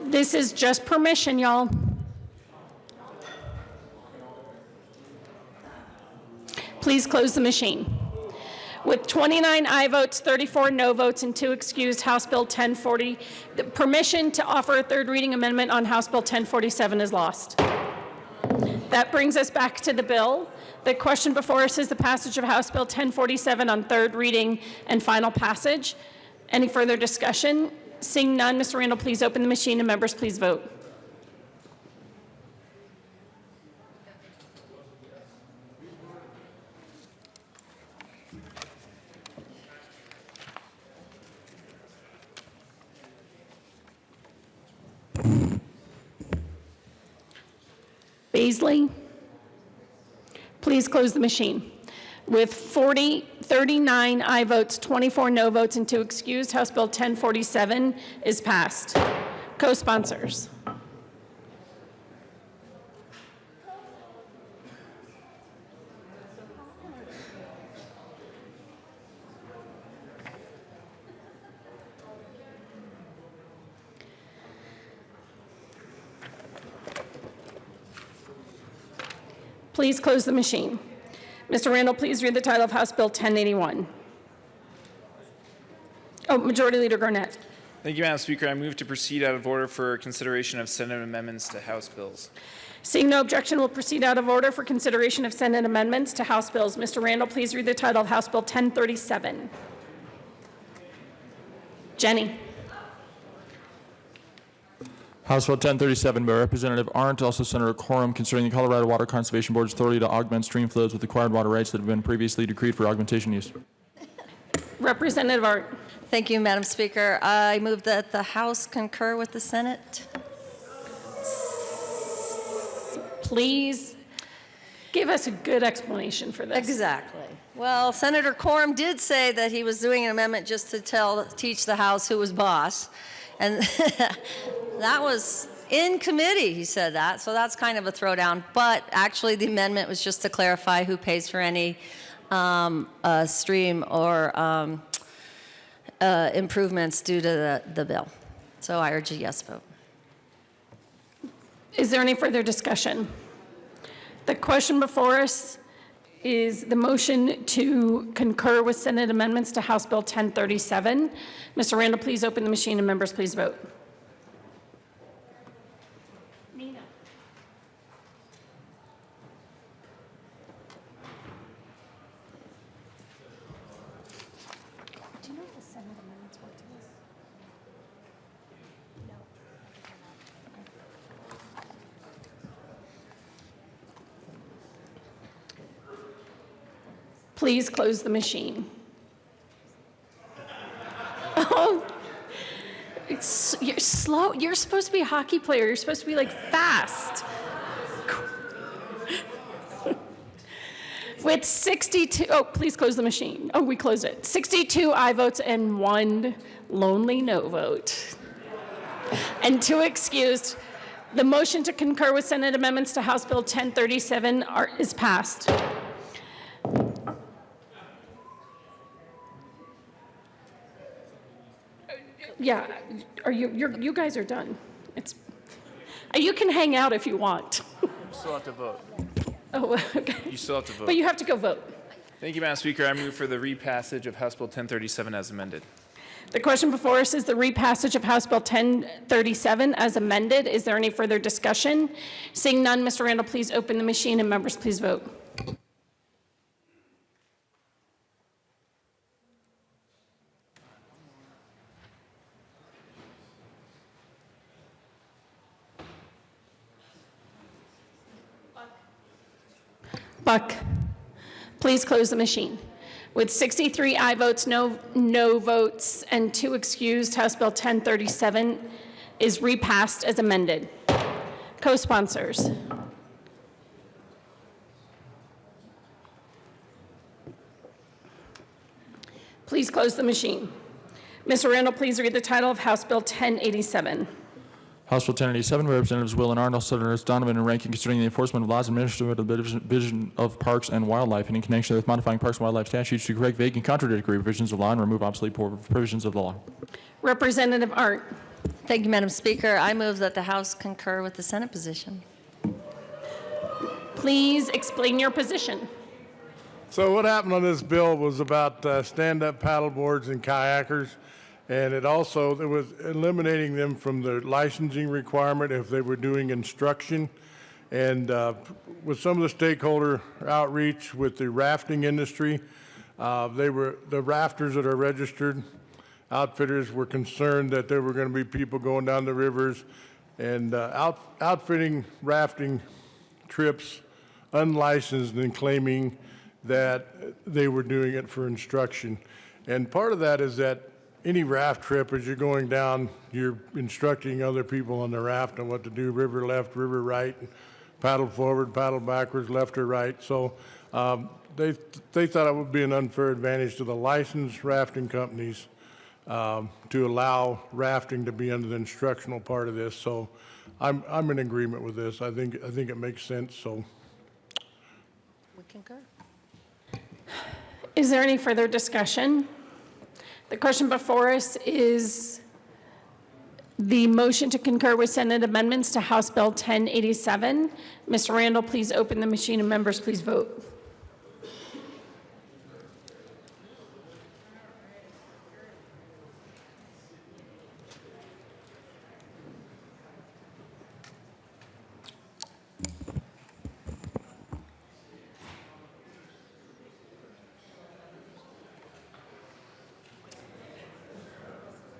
This is just permission, y'all. Please close the machine. With 29 aye votes, 34 no votes, and 2 excused, House Bill 1040, the permission to offer a third reading amendment on House Bill 1047 is lost. That brings us back to the bill. The question before us is the passage of House Bill 1047 on third reading and final passage. Any further discussion? Seeing none, Mr. Randall, please open the machine and members please vote. Baisley, please close the machine. With 39 aye votes, 24 no votes, and 2 excused, House Bill 1047 is passed. Co-sponsors. Please close the machine. Mr. Randall, please read the title of House Bill 1081. Oh, Majority Leader Garnett. Thank you, Madam Speaker. I move to proceed out of order for consideration of Senate amendments to House bills. Seeing no objection, we'll proceed out of order for consideration of Senate amendments to House bills. Mr. Randall, please read the title of House Bill 1037. Jenny. House Bill 1037 by Representative Arndt, also Senator Quorum, concerning the Colorado Water Conservation Board's authority to augment stream flows with acquired water rights that have been previously decreed for augmentation use. Representative Arndt. Thank you, Madam Speaker. I move that the House concur with the Senate. Please give us a good explanation for this. Exactly. Well, Senator Quorum did say that he was doing an amendment just to teach the House who was boss. And that was in committee, he said that, so that's kind of a throwdown. But actually, the amendment was just to clarify who pays for any stream or improvements due to the bill. So I urge a yes vote. Is there any further discussion? The question before us is the motion to concur with Senate amendments to House Bill 1037. Mr. Randall, please open the machine and members please vote. Nina. Do you know if the Senate amendments work to this? Please close the machine. Oh, you're slow. You're supposed to be a hockey player. You're supposed to be like fast. With 62, oh, please close the machine. Oh, we closed it. 62 aye votes and 1 lonely no vote. And 2 excused. The motion to concur with Senate amendments to House Bill 1037 is passed. Yeah, you guys are done. You can hang out if you want. You still have to vote. Oh, okay. You still have to vote. But you have to go vote. Thank you, Madam Speaker. I move for the repassage of House Bill 1037 as amended. The question before us is the repassage of House Bill 1037 as amended. Is there any further discussion? Seeing none, Mr. Randall, please open the machine, and members, please vote. Buck, please close the machine. With 63 aye votes, no votes, and 2 excused, House Bill 1037 is repassed as amended. Co-sponsors. Please close the machine. Mr. Randall, please read the title of House Bill 1087. House Bill 1087, Representatives Will and Arnold, Senators Donovan and Rankin, concerning the enforcement of laws administered by the Division of Parks and Wildlife and in connection with modifying Parks and Wildlife statutes to correct vague and contradictory provisions of law and remove obsolete provisions of the law. Representative Arndt. Thank you, Madam Speaker. I move that the House concur with the Senate position. Please explain your position. So what happened on this bill was about stand-up paddle boards and kayakers. And it was eliminating them from the licensing requirement if they were doing instruction. And with some of the stakeholder outreach with the rafting industry, the rafters that are registered outfitters were concerned that there were going to be people going down the rivers and outfitting rafting trips unlicensed and claiming that they were doing it for instruction. And part of that is that any raft trip, as you're going down, you're instructing other people on the raft on what to do, river left, river right, paddle forward, paddle backwards, left or right. So they thought it would be an unfair advantage to the licensed rafting companies to allow rafting to be under the instructional part of this. So I'm in agreement with this. I think it makes sense. So We concur. Is there any further discussion? The question before us is the motion to concur with Senate amendments to House Bill 1087. Mr. Randall, please open the machine, and members, please vote.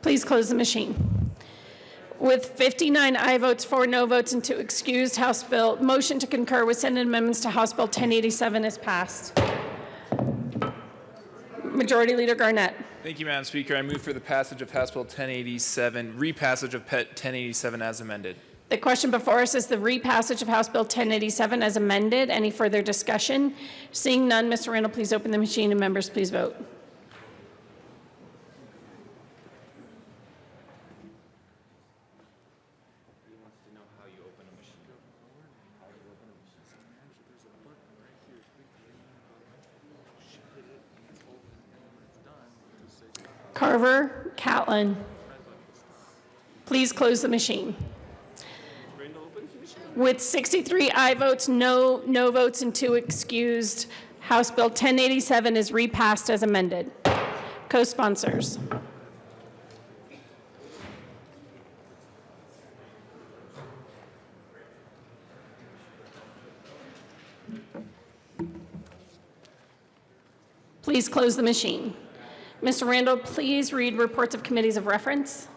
Please close the machine. With 59 aye votes, 4 no votes, and 2 excused, motion to concur with Senate amendments to House Bill 1087 is passed. Majority Leader Garnett. Thank you, Madam Speaker. I move for the passage of House Bill 1087, repassage of 1087 as amended. The question before us is the repassage of House Bill 1087 as amended. Any further discussion? Seeing none, Mr. Randall, please open the machine, and members, please vote. Carver, Catlin. Please close the machine. With 63 aye votes, no votes, and 2 excused, House Bill 1087 is repassed as amended. Co-sponsors. Please close the machine. Mr. Randall, please read reports of committees of reference.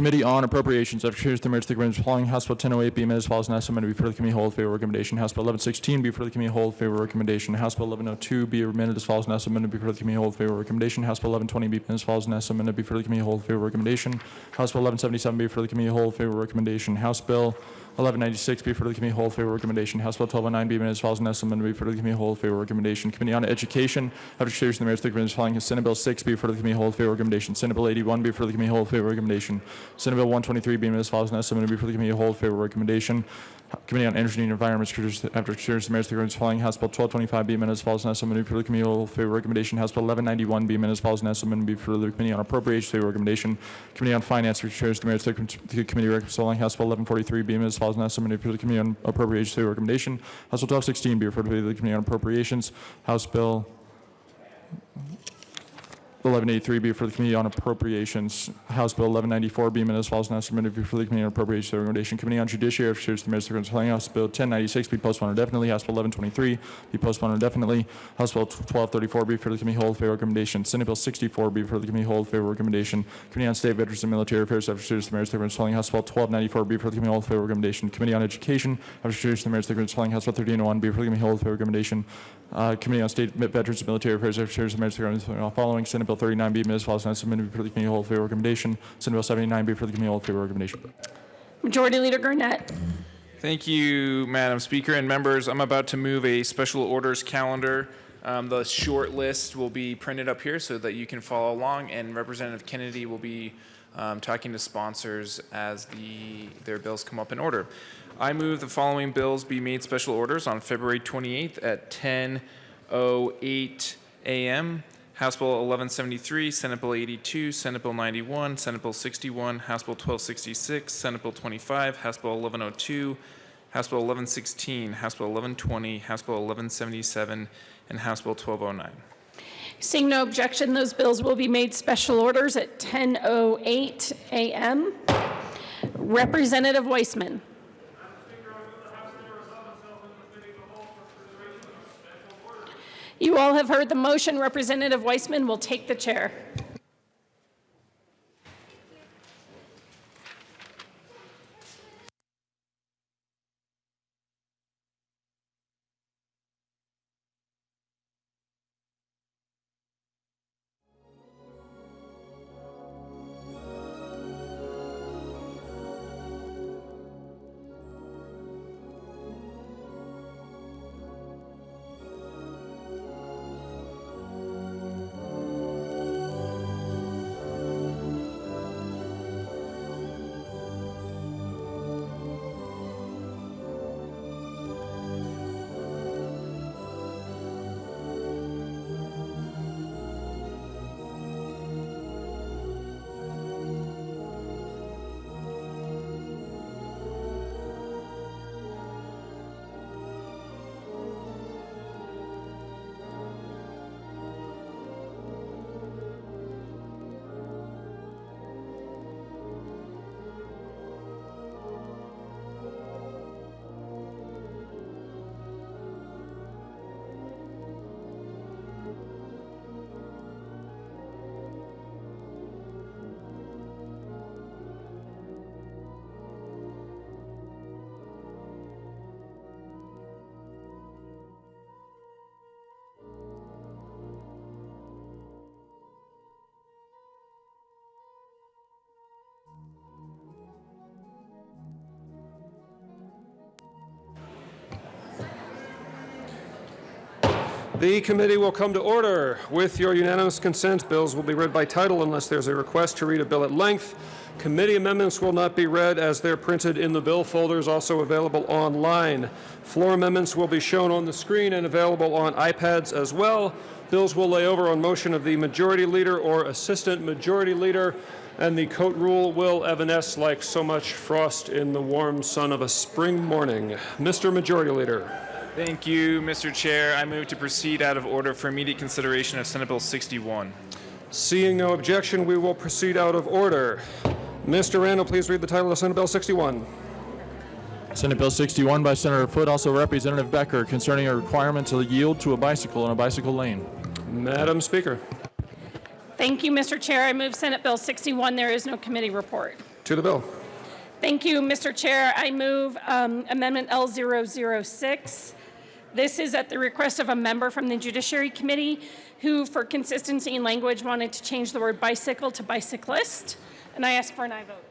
Committee on Appropriations. After Chair, the Mayor, the Committee following House Bill 1008 be amended as follows. Now submitted before the committee hold favor recommendation. House Bill 1116 be before the committee hold favor recommendation. House Bill 1102 be amended as follows. Now submitted before the committee hold favor recommendation. House Bill 1120 be amended as follows. Now submitted before the committee hold favor recommendation. House Bill 1177 be before the committee hold favor recommendation. House Bill 1196 be before the committee hold favor recommendation. House Bill 1209 be amended as follows. Now submitted before the committee hold favor recommendation. Committee on Education. After Chair, the Mayor, the Committee following Senate Bill 6 be before the committee hold favor recommendation. Senate Bill 81 be before the committee hold favor recommendation. Senate Bill 123 be amended as follows. Now submitted before the committee hold favor recommendation. Committee on Energy and Environment. After Chair, the Mayor, the Committee following House Bill 1225 be amended as follows. Now submitted before the committee hold favor recommendation. House Bill 1191 be amended as follows. Now submitted before the Committee on Appropriations favor recommendation. Committee on Finance. After Chair, the Mayor, the Committee following House Bill 1143 be amended as follows. Now submitted before the Committee on Appropriations favor recommendation. House Bill 1216 be referred to the Committee on Appropriations. House Bill 1183 be for the Committee on Appropriations. House Bill 1194 be amended as follows. Now submitted before the Committee on Appropriations recommendation. Committee on Judiciary. After Chair, the Mayor, the Committee House Bill 1096 be postponed indefinitely. House Bill 1123 be postponed indefinitely. House Bill 1234 be for the Committee hold favor recommendation. Senate Bill 64 be for the Committee hold favor recommendation. Committee on State Veterans and Military Affairs. After Chair, the Mayor, the Committee House Bill 1294 be for the Committee hold favor recommendation. Committee on Education. After Chair, the Mayor, the Committee House Bill 1301 be for the Committee hold favor recommendation. Committee on State Veterans and Military Affairs. After Chair, the Mayor, the Committee following Senate Bill 39 be amended as follows. Now submitted before the Committee hold favor recommendation. Senate Bill 79 be for the Committee hold favor recommendation. Majority Leader Gurnett. Thank you, Madam Speaker and members. I'm about to move a special orders calendar. The short list will be printed up here so that you can follow along, and Representative Kennedy will be talking to sponsors as their bills come up in order. I move the following bills be made special orders on February 28th at 10:08 a.m. House Bill 1173, Senate Bill 82, Senate Bill 91, Senate Bill 61, House Bill 1266, Senate Bill 25, House Bill 1102, House Bill 1116, House Bill 1120, House Bill 1177, and House Bill 1209. Seeing no objection, those bills will be made special orders at 10:08 a.m. Representative Weissman. You all have heard the motion. Representative Weissman will take the chair. The committee will come to order. With your unanimous consent, bills will be read by title unless there's a request to read a bill at length. Committee amendments will not be read as they're printed in the bill folders, also available online. Floor amendments will be shown on the screen and available on iPads as well. Bills will lay over on motion of the Majority Leader or Assistant Majority Leader, and the coat rule will evanesce like so much frost in the warm sun of a spring morning. Mr. Majority Leader. Thank you, Mr. Chair. I move to proceed out of order for immediate consideration of Senate Bill 61. Seeing no objection, we will proceed out of order. Mr. Randall, please read the title of Senate Bill 61. Senate Bill 61 by Senator Foote, also Representative Becker, concerning a requirement to yield to a bicycle in a bicycle lane. Madam Speaker. Thank you, Mr. Chair. I move Senate Bill 61. There is no committee report. To the bill. Thank you, Mr. Chair. I move Amendment L006. This is at the request of a member from the Judiciary Committee who, for consistency in language, wanted to change the word bicycle to bicyclist, and I ask for an aye vote.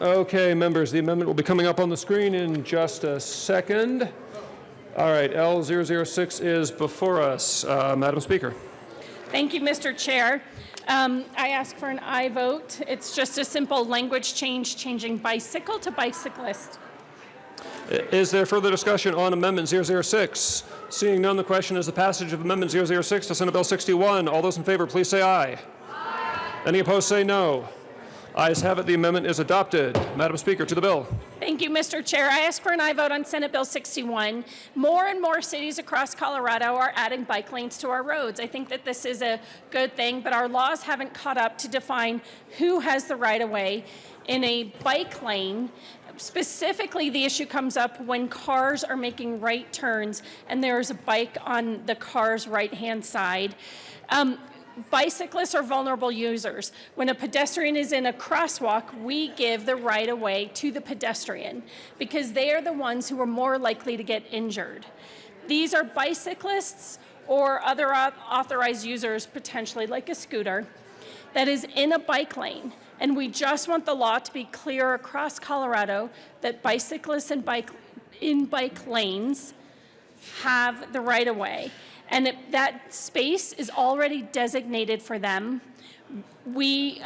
Okay, members, the amendment will be coming up on the screen in just a second. All right, L006 is before us. Madam Speaker. Thank you, Mr. Chair. I ask for an aye vote. It's just a simple language change, changing bicycle to bicyclist. Is there further discussion on Amendment 006? Seeing none, the question is the passage of Amendment 006 to Senate Bill 61. All those in favor, please say aye. Aye. Any opposed, say no. Ayes have it. The amendment is adopted. Madam Speaker, to the bill. Thank you, Mr. Chair. I ask for an aye vote on Senate Bill 61. More and more cities across Colorado are adding bike lanes to our roads. I think that this is a good thing, but our laws haven't caught up to define who has the right-of-way in a bike lane. Specifically, the issue comes up when cars are making right turns and there's a bike on the car's right-hand side. Bicyclists are vulnerable users. When a pedestrian is in a crosswalk, we give the right-of-way to the pedestrian because they are the ones who are more likely to get injured. These are bicyclists or other authorized users, potentially like a scooter, that is in a bike lane. And we just want the law to be clear across Colorado that bicyclists in bike lanes have the right-of-way. And that space is already designated for them. We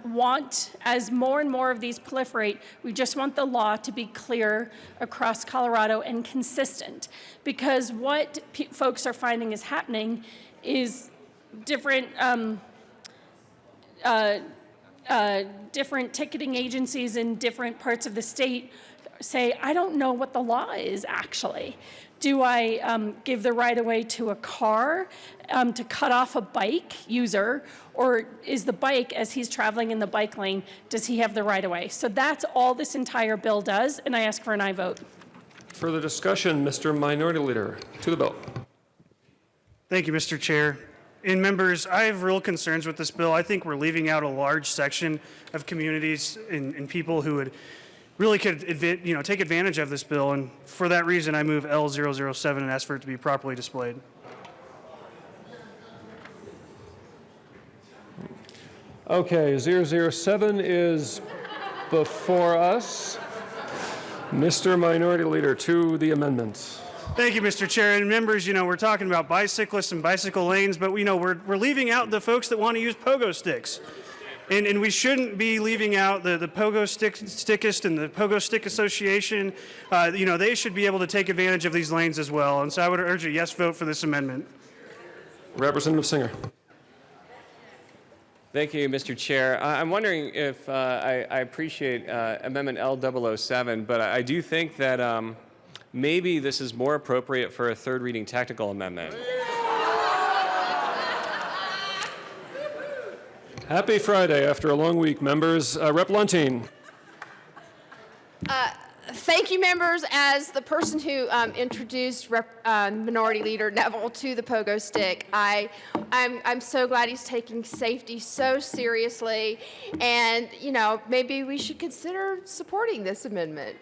want, as more and more of these proliferate, we just want the law to be clear across Colorado and consistent. Because what folks are finding is happening is different different ticketing agencies in different parts of the state say, I don't know what the law is actually. Do I give the right-of-way to a car to cut off a bike user, or is the bike, as he's traveling in the bike lane, does he have the right-of-way? So that's all this entire bill does, and I ask for an aye vote. Further discussion, Mr. Minority Leader. To the bill. Thank you, Mr. Chair. And members, I have real concerns with this bill. I think we're leaving out a large section of communities and people who would really could take advantage of this bill, and for that reason I move L007 and ask for it to be properly displayed. Okay, 007 is before us. Mr. Minority Leader, to the amendment. Thank you, Mr. Chair. And members, we're talking about bicyclists and bicycle lanes, but we're leaving out the folks that want to use pogo sticks. And we shouldn't be leaving out the Pogo Stickist and the Pogo Stick Association. They should be able to take advantage of these lanes as well. And so I would urge a yes vote for this amendment. Representative Singer. Thank you, Mr. Chair. I'm wondering if I appreciate Amendment L007, but I do think that maybe this is more appropriate for a third reading technical amendment. Happy Friday after a long week, members. Rep. Luntine. Thank you, members. As the person who introduced Minority Leader Neville to the pogo stick, I'm so glad he's taking safety so seriously, and maybe we should consider supporting this amendment.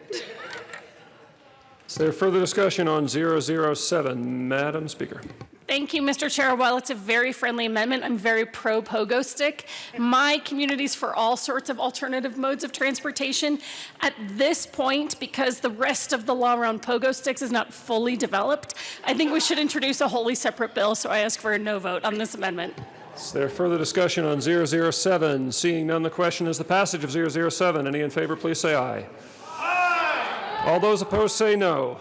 Is there further discussion on 007? Madam Speaker. Thank you, Mr. Chair. While it's a very friendly amendment, I'm very pro pogo stick. My community's for all sorts of alternative modes of transportation. At this point, because the rest of the law around pogo sticks is not fully developed, I think we should introduce a wholly separate bill, so I ask for a no vote on this amendment. Is there further discussion on 007? Seeing none, the question is the passage of 007. Any in favor, please say aye. Aye. All those opposed say no.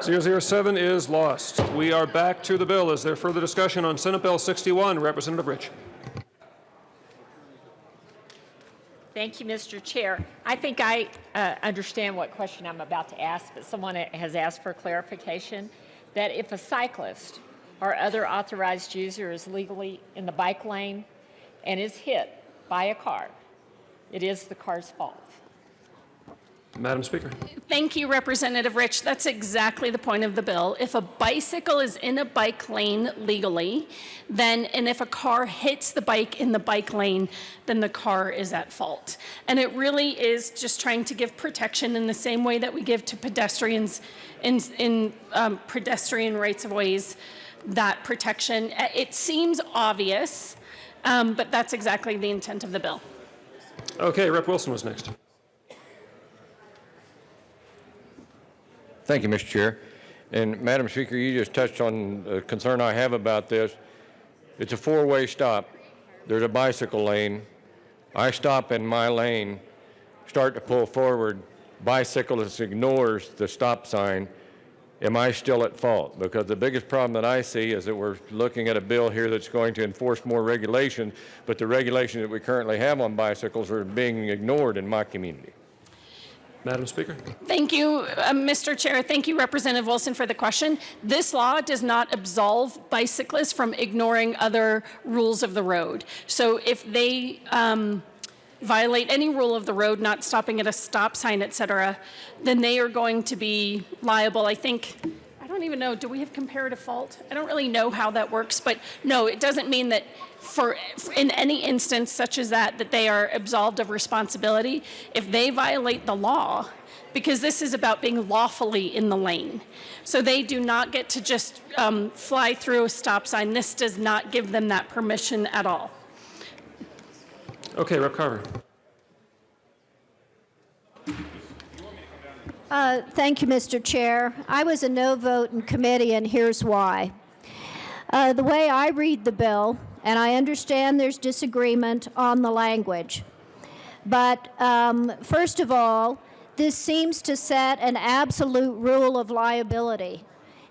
007 is lost. We are back to the bill. Is there further discussion on Senate Bill 61? Representative Rich. Thank you, Mr. Chair. I think I understand what question I'm about to ask, but someone has asked for clarification that if a cyclist or other authorized user is legally in the bike lane and is hit by a car, it is the car's fault. Madam Speaker. Thank you, Representative Rich. That's exactly the point of the bill. If a bicycle is in a bike lane legally, and if a car hits the bike in the bike lane, then the car is at fault. And it really is just trying to give protection in the same way that we give to pedestrians in pedestrian rights of ways, that protection. It seems obvious, but that's exactly the intent of the bill. Okay, Rep. Wilson was next. Thank you, Mr. Chair. And Madam Speaker, you just touched on the concern I have about this. It's a four-way stop. There's a bicycle lane. I stop in my lane, start to pull forward. Bicyclist ignores the stop sign. Am I still at fault? Because the biggest problem that I see is that we're looking at a bill here that's going to enforce more regulation, but the regulations that we currently have on bicycles are being ignored in my community. Madam Speaker. Thank you, Mr. Chair. Thank you, Representative Wilson, for the question. This law does not absolve bicyclists from ignoring other rules of the road. So if they violate any rule of the road, not stopping at a stop sign, et cetera, then they are going to be liable. I don't even know, do we have comparative fault? I don't really know how that works, but no, it doesn't mean that in any instance such as that they are absolved of responsibility if they violate the law, because this is about being lawfully in the lane. So they do not get to just fly through a stop sign. This does not give them that permission at all. Okay, Rep. Carver. Thank you, Mr. Chair. I was a no vote in committee, and here's why. The way I read the bill, and I understand there's disagreement on the language, but first of all, this seems to set an absolute rule of liability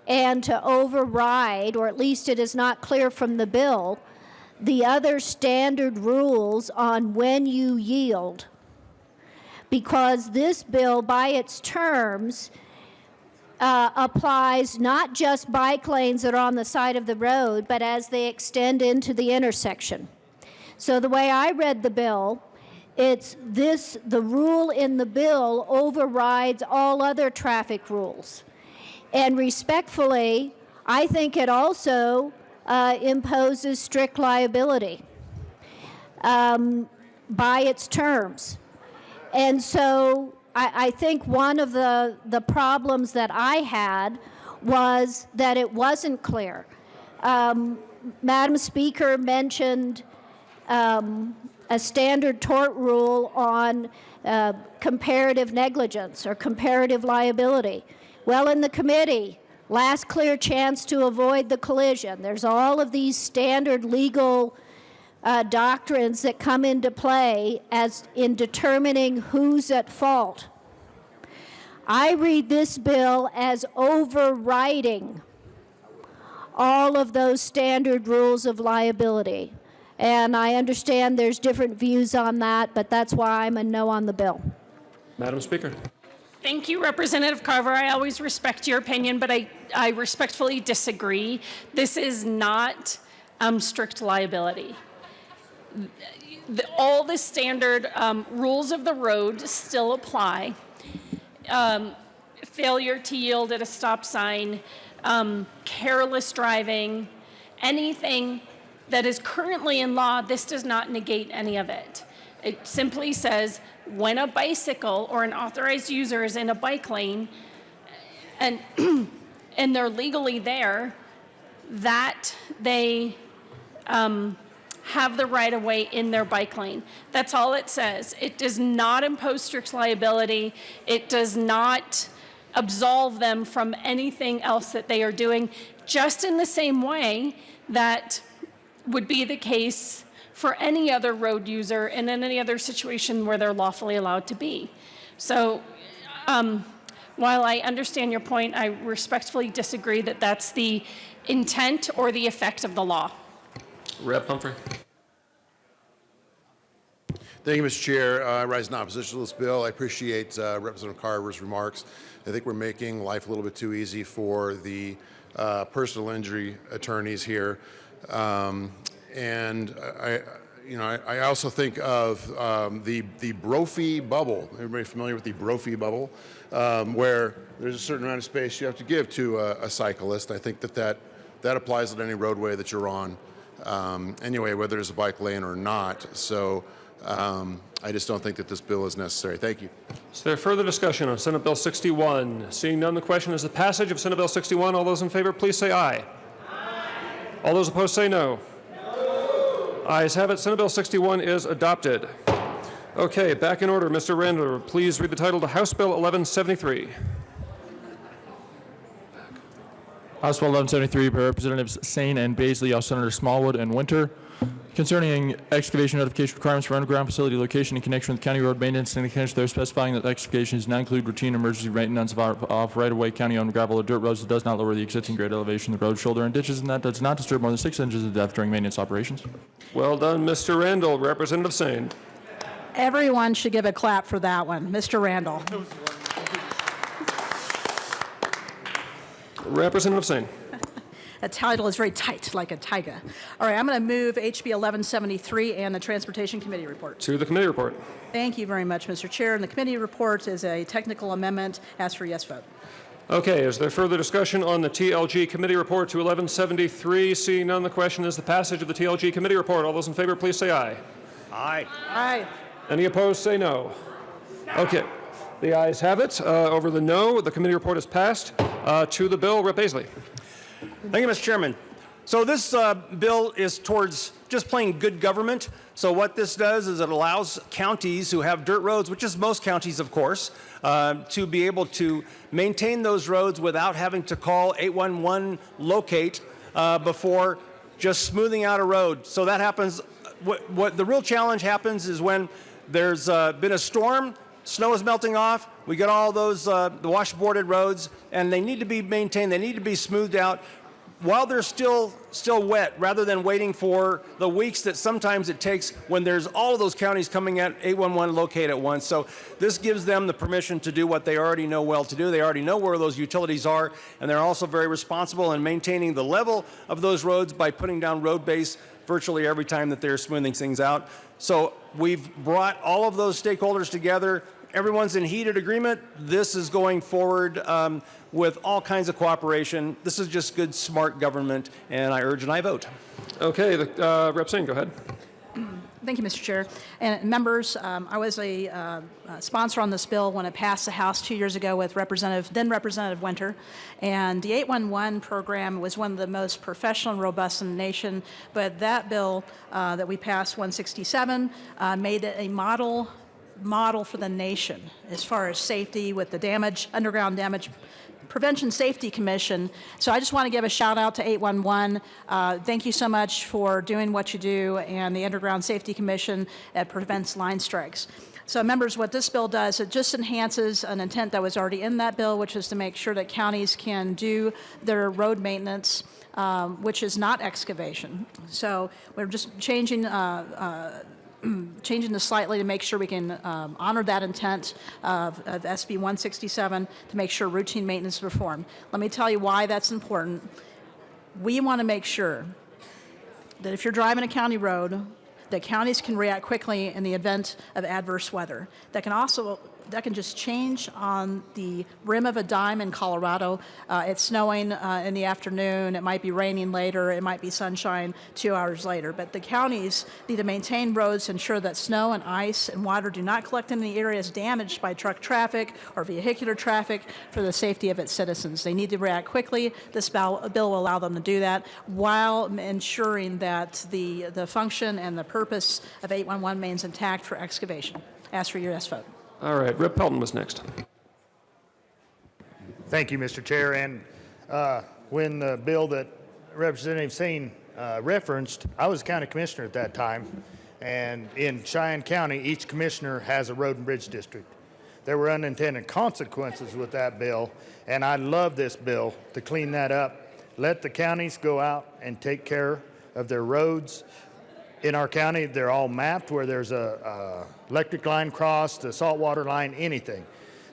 and to override, or at least it is not clear from the bill, the other standard rules on when you yield. Because this bill, by its terms, applies not just bike lanes that are on the side of the road, but as they extend into the intersection. So the way I read the bill, the rule in the bill overrides all other traffic rules. And respectfully, I think it also imposes strict liability by its terms. And so I think one of the problems that I had was that it wasn't clear. Madam Speaker mentioned a standard tort rule on comparative negligence or comparative liability. Well, in the committee, last clear chance to avoid the collision. There's all of these standard legal doctrines that come into play as in determining who's at fault. I read this bill as overriding all of those standard rules of liability. And I understand there's different views on that, but that's why I'm a no on the bill. Madam Speaker. Thank you, Representative Carver. I always respect your opinion, but I respectfully disagree. This is not strict liability. All the standard rules of the road still apply. Failure to yield at a stop sign, careless driving, anything that is currently in law, this does not negate any of it. It simply says when a bicycle or an authorized user is in a bike lane and they're legally there, that they have the right of way in their bike lane. That's all it says. It does not impose strict liability. It does not absolve them from anything else that they are doing, just in the same way that would be the case for any other road user and in any other situation where they're lawfully allowed to be. So while I understand your point, I respectfully disagree that that's the intent or the effect of the law. Rep. Humphrey. Thank you, Mr. Chair. I rise in opposition to this bill. I appreciate Representative Carver's remarks. I think we're making life a little bit too easy for the personal injury attorneys here. And I also think of the Brophy bubble. Everybody familiar with the Brophy bubble, where there's a certain amount of space you have to give to a cyclist. I think that applies on any roadway that you're on, anyway, whether there's a bike lane or not. So I just don't think that this bill is necessary. Thank you. Is there further discussion on Senate Bill 61? Seeing none, the question is the passage of Senate Bill 61. All those in favor, please say aye. Aye. All those opposed say no. Ayes have it. Senate Bill 61 is adopted. Okay, back in order. Mr. Randall, please read the title to House Bill 1173. House Bill 1173 by Representatives Sane and Baisley, House Senator Smallwood and Winter, concerning excavation notification requirements for underground facility location in connection with county road maintenance, and in connection there specifying that excavation does not include routine emergency maintenance of right-of-way county-owned gravel or dirt roads that does not lower the existing grade elevation of the road, shoulder, and ditches, and that does not disturb more than 6 inches of depth during maintenance operations. Well done, Mr. Randall. Representative Sane. Everyone should give a clap for that one. Mr. Randall. Representative Sane. That title is very tight, like a tiger. All right, I'm going to move HB 1173 and the Transportation Committee report. To the committee report. Thank you very much, Mr. Chair. And the committee report is a technical amendment. Ask for yes vote. Okay, is there further discussion on the TLG committee report to 1173? Seeing none, the question is the passage of the TLG committee report. All those in favor, please say aye. Aye. Aye. Any opposed, say no. Okay, the ayes have it. Over the no, the committee report is passed. To the bill, Rep. Baisley. Thank you, Mr. Chairman. So this bill is towards just plain good government. So what this does is it allows counties who have dirt roads, which is most counties, of course, to be able to maintain those roads without having to call 811 locate before just smoothing out a road. So that happens. What the real challenge happens is when there's been a storm, snow is melting off, we get all those the washboarded roads, and they need to be maintained, they need to be smoothed out while they're still wet, rather than waiting for the weeks that sometimes it takes when there's all of those counties coming at 811 locate at once. So this gives them the permission to do what they already know well to do. They already know where those utilities are, and they're also very responsible in maintaining the level of those roads by putting down road base virtually every time that they're smoothing things out. So we've brought all of those stakeholders together. Everyone's in heated agreement. This is going forward with all kinds of cooperation. This is just good, smart government, and I urge an aye vote. Okay, Rep. Singh, go ahead. Thank you, Mr. Chair. And members, I was a sponsor on this bill when it passed the House 2 years ago with then Representative Winter. And the 811 program was one of the most professional and robust in the nation. But that bill that we passed, 167, made it a model for the nation as far as safety with the underground damage Prevention Safety Commission. So I just want to give a shout out to 811. Thank you so much for doing what you do, and the Underground Safety Commission that prevents line strikes. So members, what this bill does, it just enhances an intent that was already in that bill, which is to make sure that counties can do their road maintenance, which is not excavation. So we're just changing this slightly to make sure we can honor that intent of SB 167 to make sure routine maintenance is performed. Let me tell you why that's important. We want to make sure that if you're driving a county road, that counties can react quickly in the event of adverse weather. That can just change on the rim of a dime in Colorado. It's snowing in the afternoon. It might be raining later. It might be sunshine 2 hours later. But the counties need to maintain roads to ensure that snow and ice and water do not collect in the areas damaged by truck traffic or vehicular traffic for the safety of its citizens. They need to react quickly. This bill will allow them to do that while ensuring that the function and the purpose of 811 remains intact for excavation. Ask for your yes vote. All right, Rep. Pelton was next. Thank you, Mr. Chair. And when the bill that Representative Sane referenced, I was county commissioner at that time. And in Cheyenne County, each commissioner has a road and bridge district. There were unintended consequences with that bill, and I love this bill to clean that up. Let the counties go out and take care of their roads. In our county, they're all mapped where there's a electric line crossed, a saltwater line, anything.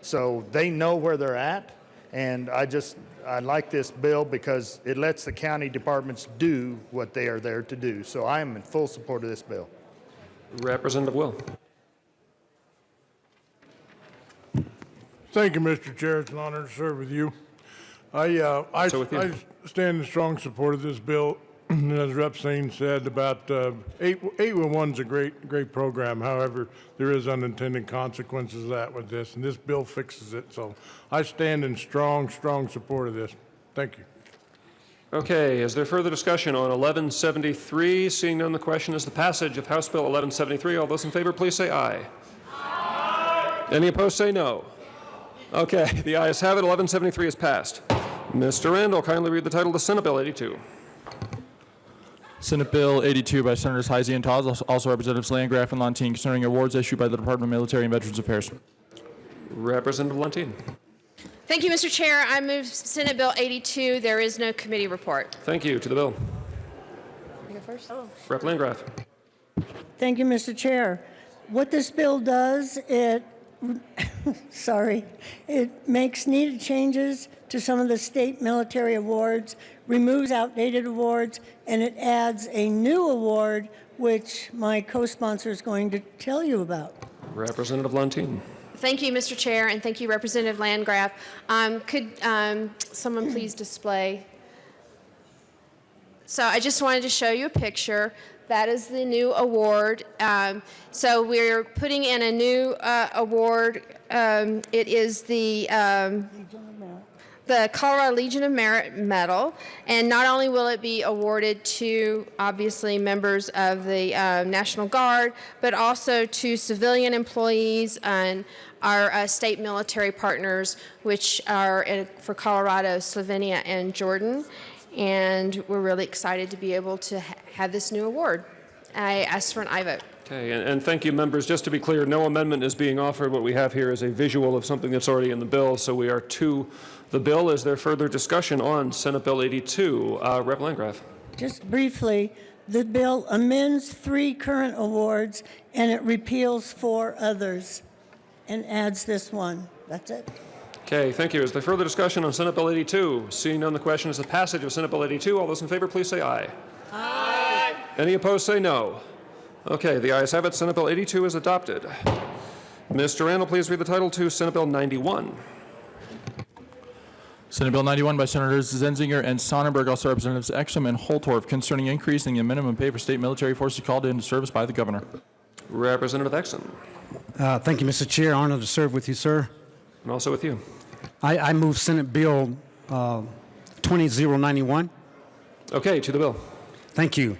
So they know where they're at, and I like this bill because it lets the county departments do what they are there to do. So I am in full support of this bill. Representative Will. Thank you, Mr. Chair. It's an honor to serve with you. I stand in strong support of this bill. As Rep. Singh said, about 811 is a great program. However, there is unintended consequences of that with this, and this bill fixes it. So I stand in strong support of this. Thank you. Okay, is there further discussion on 1173? Seeing none, the question is the passage of House Bill 1173. All those in favor, please say aye. Aye. Any opposed, say no. Okay, the ayes have it. 1173 is passed. Mr. Randall, kindly read the title to Senate Bill 82. Senate Bill 82 by Senators Heisey and Todd, also Representatives Landgraf and Lontine, concerning awards issued by the Department of Military and Veterans Affairs. Representative Lontine. Thank you, Mr. Chair. I move Senate Bill 82. There is no committee report. Thank you. To the bill. You go first. Rep. Landgraf. Thank you, Mr. Chair. What this bill does, it makes needed changes to some of the state military awards, removes outdated awards, and it adds a new award, which my co-sponsor is going to tell you about. Representative Lontine. Thank you, Mr. Chair, and thank you, Representative Landgraf. Could someone please display? So I just wanted to show you a picture. That is the new award. So we're putting in a new award. It is the Colorado Legion of Merit Medal, and not only will it be awarded to, obviously, members of the National Guard, but also to civilian employees and our state military partners, which are for Colorado, Slovenia, and Jordan. And we're really excited to be able to have this new award. I ask for an aye vote. Okay, and thank you, members. Just to be clear, no amendment is being offered. What we have here is a visual of something that's already in the bill, so we are to the bill. Is there further discussion on Senate Bill 82? Rep. Landgraf. Just briefly, the bill amends 3 current awards, and it repeals 4 others, and adds this one. That's it. Okay, thank you. Is there further discussion on Senate Bill 82? Seeing none, the question is the passage of Senate Bill 82. All those in favor, please say aye. Aye. Any opposed, say no. Okay, the ayes have it. Senate Bill 82 is adopted. Mr. Randall, please read the title to Senate Bill 91. Senate Bill 91 by Senators Zenzinger and Sonnenberg, also Representatives Exum and Holtorf, concerning increasing the minimum pay for state military forces called into service by the governor. Representative Exum. Thank you, Mr. Chair. Honored to serve with you, sir. And also with you. I move Senate Bill 20091. Okay, to the bill. Thank you.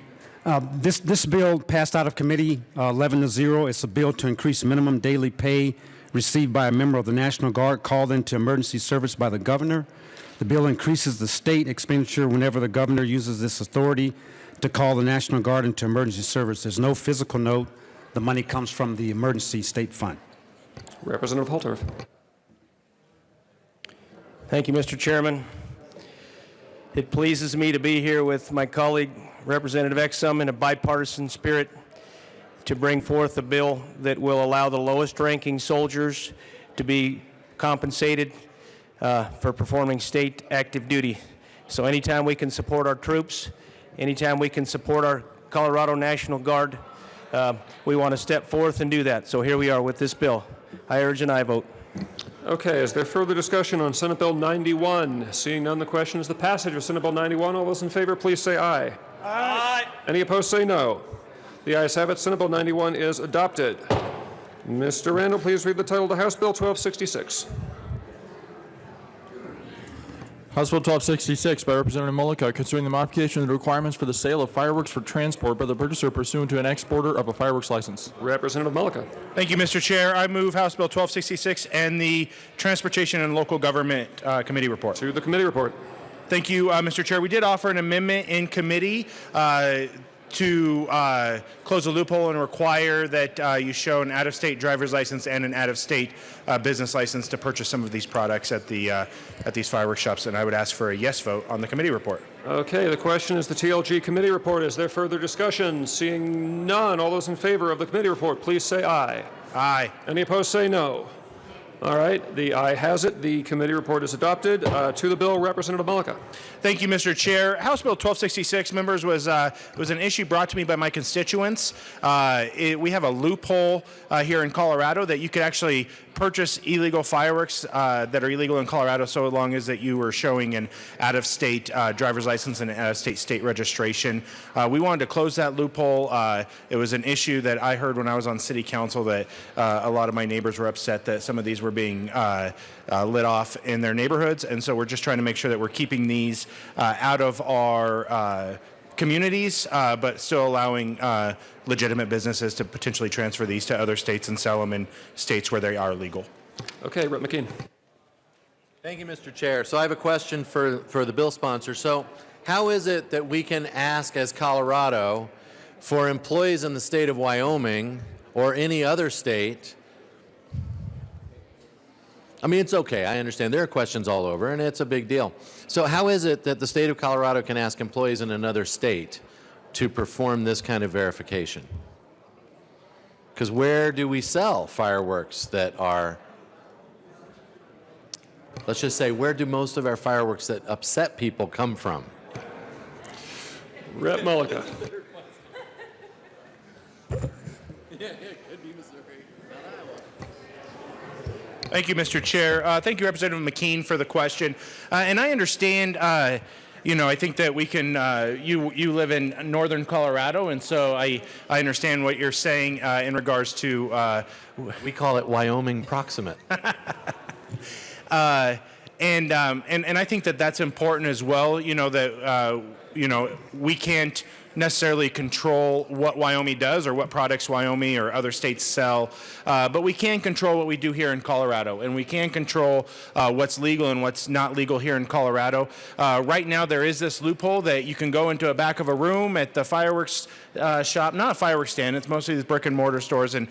This bill passed out of committee 11-0. It's a bill to increase minimum daily pay received by a member of the National Guard called into emergency service by the governor. The bill increases the state expenditure whenever the governor uses this authority to call the National Guard into emergency service. There's no physical note. The money comes from the emergency state fund. Representative Holtorf. Thank you, Mr. Chairman. It pleases me to be here with my colleague, Representative Exum, in a bipartisan spirit to bring forth a bill that will allow the lowest-ranking soldiers to be compensated for performing state active duty. So anytime we can support our troops, anytime we can support our Colorado National Guard, we want to step forth and do that. So here we are with this bill. I urge an aye vote. Okay, is there further discussion on Senate Bill 91? Seeing none, the question is the passage of Senate Bill 91. All those in favor, please say aye. Aye. Any opposed, say no. The ayes have it. Senate Bill 91 is adopted. Mr. Randall, please read the title to House Bill 1266. House Bill 1266 by Representative Mullica, concerning the modification of the requirements for the sale of fireworks for transport by the purchaser pursuant to an exporter of a fireworks license. Representative Mullica. Thank you, Mr. Chair. I move House Bill 1266 and the Transportation and Local Government Committee report. To the committee report. Thank you, Mr. Chair. We did offer an amendment in committee to close a loophole and require that you show an out-of-state driver's license and an out-of-state business license to purchase some of these products at these fireworks shops. And I would ask for a yes vote on the committee report. Okay, the question is the TLG committee report. Is there further discussion? Seeing none, all those in favor of the committee report, please say aye. Aye. Any opposed, say no. All right, the aye has it. The committee report is adopted. To the bill, Representative Malika. Thank you, Mr. Chair. House Bill 1266, members, was an issue brought to me by my constituents. We have a loophole here in Colorado that you could actually purchase illegal fireworks that are illegal in Colorado so long as that you were showing an out-of-state driver's license and an out-of-state state registration. We wanted to close that loophole. It was an issue that I heard when I was on city council that a lot of my neighbors were upset that some of these were being lit off in their neighborhoods, and so we're just trying to make sure that we're keeping these out of our communities, but still allowing legitimate businesses to potentially transfer these to other states and sell them in states where they are legal. Okay, Rep. McKean. Thank you, Mr. Chair. So I have a question for the bill sponsor. So how is it that we can ask as Colorado for employees in the state of Wyoming or any other state? I mean, it's okay. I understand. There are questions all over, and it's a big deal. So how is it that the state of Colorado can ask employees in another state to perform this kind of verification? Because where do we sell fireworks that are, let's just say, where do most of our fireworks that upset people come from? Rep. Malika. Thank you, Mr. Chair. Thank you, Representative McKean, for the question. And I understand, I think that we can, you live in northern Colorado, and so I understand what you're saying in regards to... we call it Wyoming proximate. And I think that that's important as well, that, we can't necessarily control what Wyoming does or what products Wyoming or other states sell, but we can control what we do here in Colorado, and we can control what's legal and what's not legal here in Colorado. Right now there is this loophole that you can go into a back of a room at the fireworks shop, not a fireworks stand, it's mostly these brick and mortar stores, and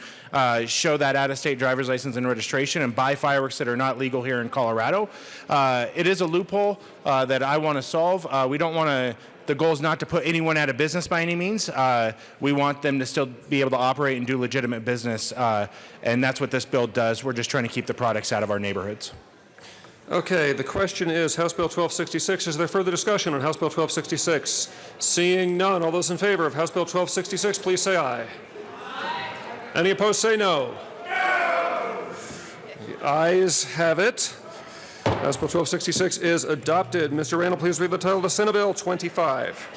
show that out-of-state driver's license and registration and buy fireworks that are not legal here in Colorado. It is a loophole that I want to solve. We don't want to The goal is not to put anyone out of business by any means. We want them to still be able to operate and do legitimate business, and that's what this bill does. We're just trying to keep the products out of our neighborhoods. Okay, the question is House Bill 1266. Is there further discussion on House Bill 1266? Seeing none, all those in favor of House Bill 1266, please say aye. Aye. Any opposed, say no. No. The ayes have it. House Bill 1266 is adopted. Mr. Randall, please read the title to Senate Bill 25.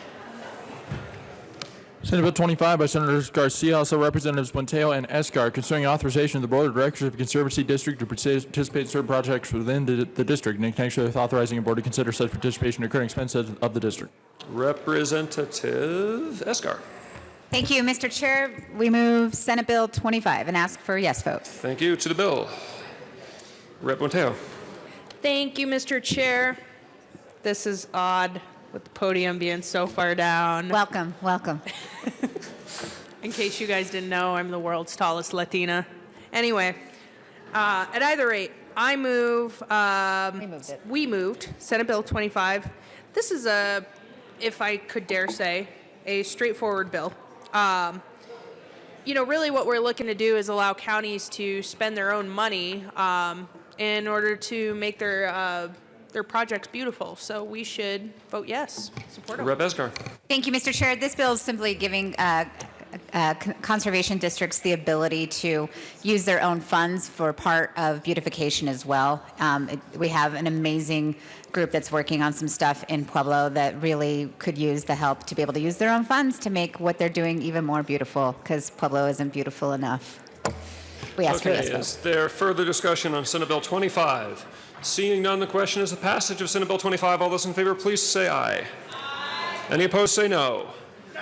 Senate Bill 25 by Senators Garcia, also Representatives Buentello and Escar, concerning authorization of the Board of Directors of the Conservancy District to participate in certain projects within the district, and in connection with authorizing a board to consider such participation occurring expenses of the district. Representative Escar. Thank you, Mr. Chair. We move Senate Bill 25 and ask for a yes vote. Thank you. To the bill. Rep. Buentello. Thank you, Mr. Chair. This is odd with the podium being so far down. Welcome, welcome. In case you guys didn't know, I'm the world's tallest Latina. Anyway, at either rate, I move, we moved Senate Bill 25. This is if I could dare say, a straightforward bill. Really what we're looking to do is allow counties to spend their own money in order to make their projects beautiful. So we should vote yes. Support them. Rep. Escar. Thank you, Mr. Chair. This bill is simply giving conservation districts the ability to use their own funds for part of beautification as well. We have an amazing group that's working on some stuff in Pueblo that really could use the help to be able to use their own funds to make what they're doing even more beautiful, because Pueblo isn't beautiful enough. We ask for yes vote. Is there further discussion on Senate Bill 25? Seeing none, the question is the passage of Senate Bill 25. All those in favor, please say aye. Aye. Any opposed, say no. No.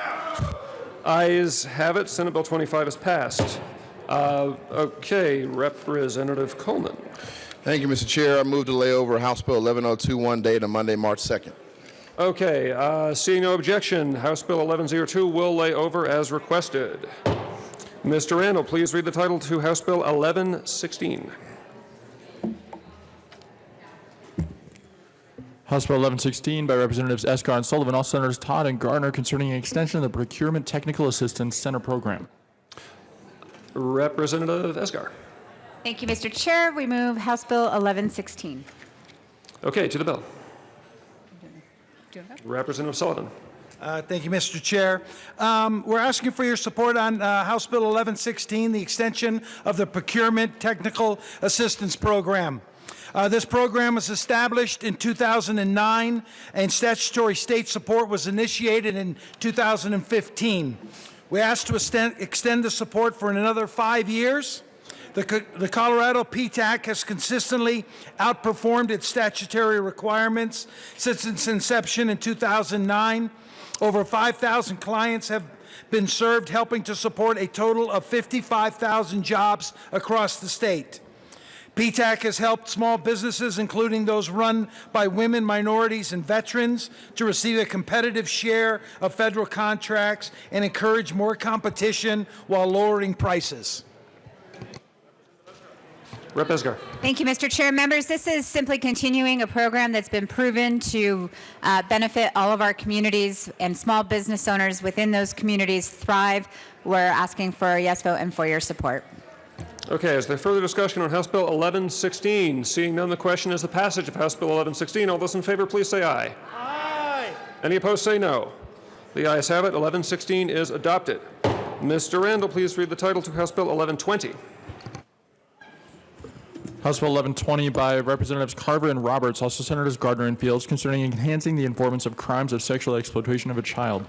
Ayes have it. Senate Bill 25 is passed. Okay, Representative Coleman. Thank you, Mr. Chair. I move to lay over House Bill 11021 dated Monday, March 2nd. Okay, seeing no objection, House Bill 1102 will lay over as requested. Mr. Randall, please read the title to House Bill 1116. House Bill 1116 by Representatives Escar and Sullivan, all Senators Todd and Gardner, concerning an extension of the Procurement Technical Assistance Center program. Representative Escar. Thank you, Mr. Chair. We move House Bill 1116. Okay, to the bill. Representative Sullivan. Thank you, Mr. Chair. We're asking for your support on House Bill 1116, the extension of the Procurement Technical Assistance Program. This program was established in 2009, and statutory state support was initiated in 2015. We asked to extend the support for another 5 years. The Colorado PTAC has consistently outperformed its statutory requirements since its inception in 2009. Over 5,000 clients have been served, helping to support a total of 55,000 jobs across the state. PTAC has helped small businesses, including those run by women, minorities, and veterans, to receive a competitive share of federal contracts and encourage more competition while lowering prices. Rep. Esgar. Thank you, Mr. Chair. Members, this is simply continuing a program that's been proven to benefit all of our communities, and small business owners within those communities thrive. We're asking for a yes vote and for your support. Okay, is there further discussion on House Bill 1116? Seeing none, the question is the passage of House Bill 1116. All those in favor, please say aye. Aye. Any opposed, say no. The ayes have it. 1116 is adopted. Mr. Randall, please read the title to House Bill 1120. House Bill 1120 by Representatives Carver and Roberts, also Senators Gardner and Fields, concerning enhancing the informants of crimes of sexual exploitation of a child.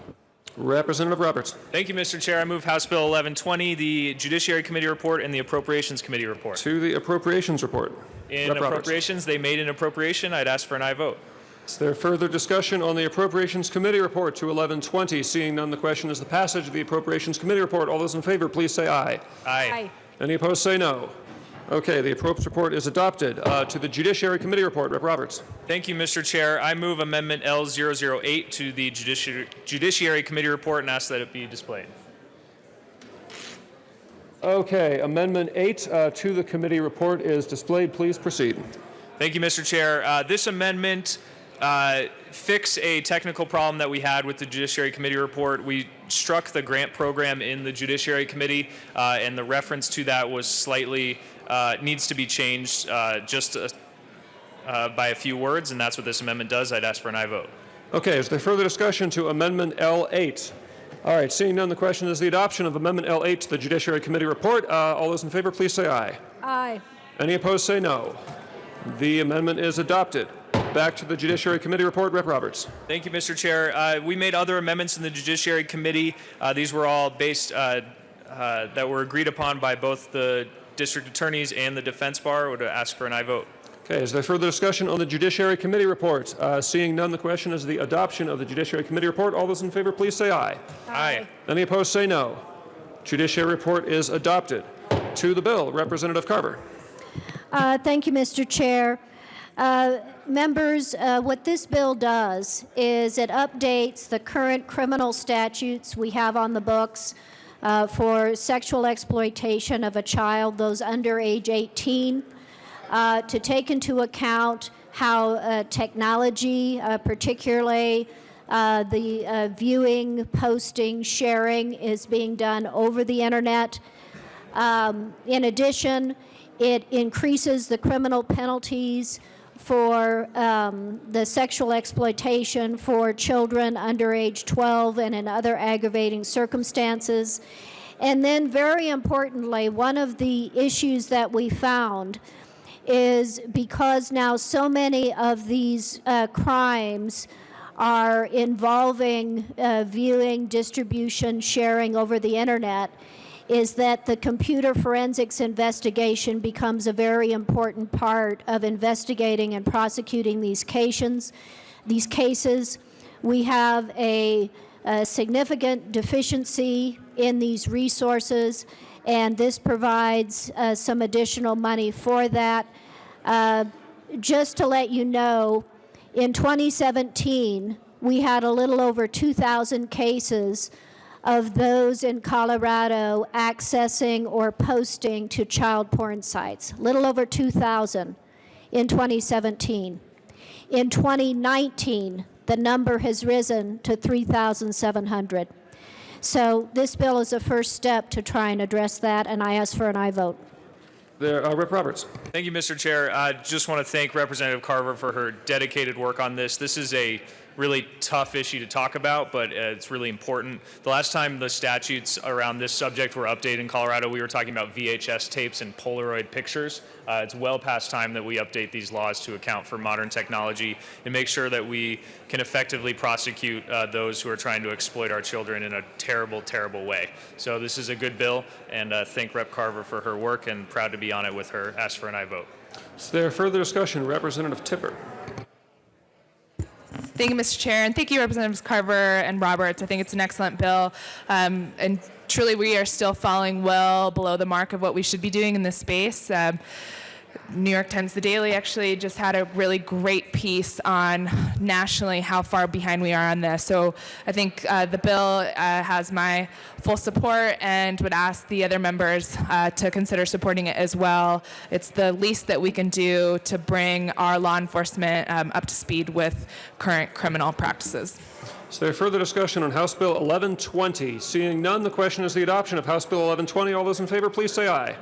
Representative Roberts. Thank you, Mr. Chair. I move House Bill 1120, the Judiciary Committee report and the Appropriations Committee report. To the Appropriations report. In Rep. appropriations, they made an appropriation. I'd ask for an aye vote. Is there further discussion on the Appropriations Committee report to 1120? Seeing none, the question is the passage of the Appropriations Committee report. All those in favor, please say aye. Aye. Any opposed, say no. Okay, the Appropriations report is adopted. To the Judiciary Committee report, Rep. Roberts. Thank you, Mr. Chair. I move Amendment L008 to the Judiciary Committee report and ask that it be displayed. Okay, Amendment 8 to the committee report is displayed. Please proceed. Thank you, Mr. Chair. This amendment fixed a technical problem that we had with the Judiciary Committee report. We struck the grant program in the Judiciary Committee, and the reference to that was slightly needs to be changed just by a few words, and that's what this amendment does. I'd ask for an aye vote. Okay, is there further discussion to Amendment L8? All right, seeing none, the question is the adoption of Amendment L8 to the Judiciary Committee report. All those in favor, please say aye. Aye. Any opposed, say no. The amendment is adopted. Back to the Judiciary Committee report, Rep. Roberts. Thank you, Mr. Chair. We made other amendments in the Judiciary Committee. These were all based, that were agreed upon by both the district attorneys and the defense bar. I would ask for an aye vote. Okay, is there further discussion on the Judiciary Committee report? Seeing none, the question is the adoption of the Judiciary Committee report. All those in favor, please say aye. Aye. Any opposed, say no. Judiciary report is adopted. To the bill, Representative Carver. Thank you, Mr. Chair. Members, what this bill does is it updates the current criminal statutes we have on the books for sexual exploitation of a child, those under age 18, to take into account how technology, particularly the viewing, posting, sharing is being done over the internet. In addition, it increases the criminal penalties for the sexual exploitation for children under age 12 and in other aggravating circumstances. And then very importantly, one of the issues that we found is because now so many of these crimes are involving viewing, distribution, sharing over the internet, is that the computer forensics investigation becomes a very important part of investigating and prosecuting these cases. We have a significant deficiency in these resources, and this provides some additional money for that. Just to let you know, in 2017, we had a little over 2,000 cases of those in Colorado accessing or posting to child porn sites, little over 2,000 in 2017. In 2019, the number has risen to 3,700. So this bill is a first step to try and address that, and I ask for an aye vote. Rep. Roberts. Thank you, Mr. Chair. I just want to thank Representative Carver for her dedicated work on this. This is a really tough issue to talk about, but it's really important. The last time the statutes around this subject were updated in Colorado, we were talking about VHS tapes and Polaroid pictures. It's well past time that we update these laws to account for modern technology and make sure that we can effectively prosecute those who are trying to exploit our children in a terrible, terrible way. So this is a good bill, and thank Rep. Carver for her work, and proud to be on it with her. Ask for an aye vote. Is there further discussion? Representative Tipper. Thank you, Mr. Chair, and thank you, Representatives Carver and Roberts. I think it's an excellent bill, and truly we are still falling well below the mark of what we should be doing in this space. New York Times The Daily actually just had a really great piece on nationally how far behind we are on this. So I think the bill has my full support and would ask the other members to consider supporting it as well. It's the least that we can do to bring our law enforcement up to speed with current criminal practices. Is there further discussion on House Bill 1120? Seeing none, the question is the adoption of House Bill 1120. All those in favor, please say aye.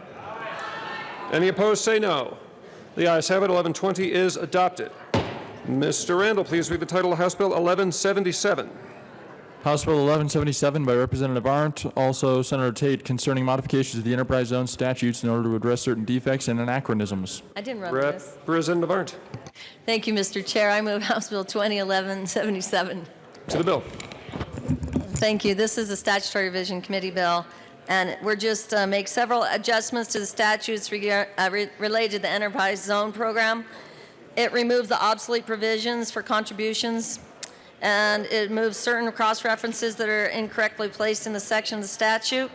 Any opposed, say no. The ayes have it. 1120 is adopted. Mr. Randall, please read the title of House Bill 1177. House Bill 1177 by Representative Arndt, also Senator Tate, concerning modifications to the enterprise zone statutes in order to address certain defects and anachronisms. I didn't run this. Representative Arndt. Thank you, Mr. Chair. I move House Bill 2011-77. To the bill. Thank you. This is a statutory revision committee bill, and we're just make several adjustments to the statutes related to the enterprise zone program. It removes the obsolete provisions for contributions, and it moves certain cross-references that are incorrectly placed in the section of the statute,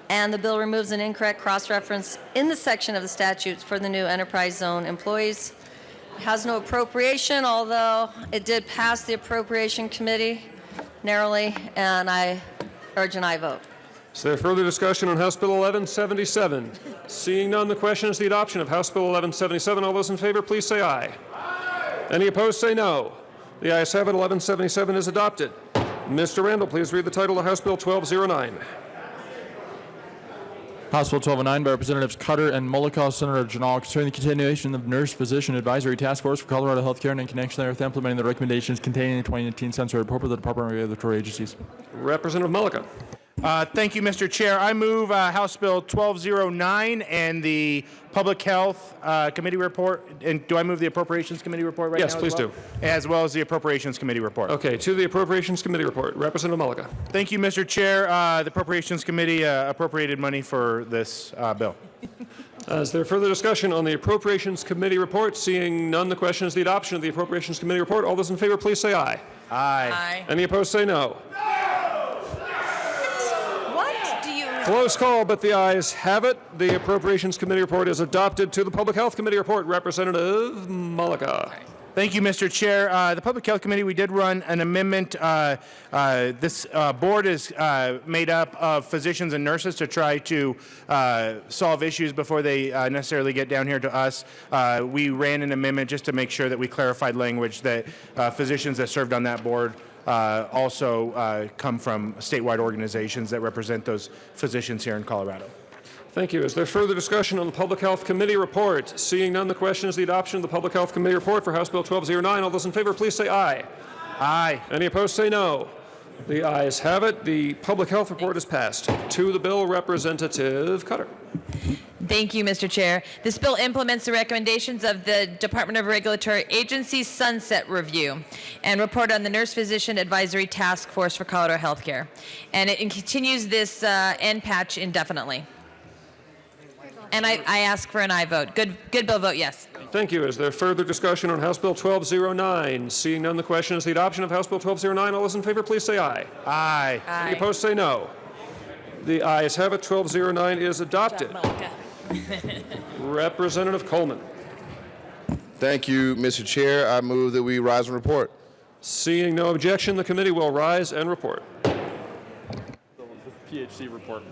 and the bill removes an incorrect cross-reference in the section of the statute for the new enterprise zone employees. It has no appropriation, although it did pass the appropriation committee narrowly, and I urge an aye vote. Is there further discussion on House Bill 1177? Seeing none, the question is the adoption of House Bill 1177. All those in favor, please say aye. Aye. Any opposed, say no. The ayes have it. 1177 is adopted. Mr. Randall, please read the title of House Bill 1209. House Bill 1209 by Representatives Cutter and Mullicaw, Senator Janal, concerning the continuation of Nurse Physician Advisory Task Force for Colorado Healthcare and in connection therewith implementing the recommendations contained in the 2019 Census Report of the Department of Regulatory Agencies. Representative Mullica. Thank you, Mr. Chair. I move House Bill 1209 and the Public Health Committee report. And do I move the Appropriations Committee report right now? Yes, please do. As well as the Appropriations Committee report. Okay, to the Appropriations Committee report. Representative Mullica. Thank you, Mr. Chair. The Appropriations Committee appropriated money for this bill. Is there further discussion on the Appropriations Committee report? Seeing none, the question is the adoption of the Appropriations Committee report. All those in favor, please say aye. Aye. Aye. Any opposed, say no. What do you... Close call, but the ayes have it. The Appropriations Committee report is adopted. To the Public Health Committee report, Representative Mullica. Thank you, Mr. Chair. The Public Health Committee, we did run an amendment. This board is made up of physicians and nurses to try to solve issues before they necessarily get down here to us. We ran an amendment just to make sure that we clarified language that physicians that served on that board also come from statewide organizations that represent those physicians here in Colorado. Thank you. Is there further discussion on the Public Health Committee report? Seeing none, the question is the adoption of the Public Health Committee report for House Bill 1209. All those in favor, please say aye. Aye. Any opposed, say no. The ayes have it. The Public Health report is passed. To the bill, Representative Cutter. Thank you, Mr. Chair. This bill implements the recommendations of the Department of Regulatory Agency's Sunset Review and report on the Nurse Physician Advisory Task Force for Colorado Healthcare. And it continues this end patch indefinitely. And I ask for an aye vote. Good bill vote, yes. Thank you. Is there further discussion on House Bill 1209? Seeing none, the question is the adoption of House Bill 1209. All those in favor, please say aye. Aye. Any opposed, say no. The ayes have it. 1209 is adopted. Representative Coleman. Thank you, Mr. Chair. I move that we rise and report. Seeing no objection, the committee will rise and report. The PHC report.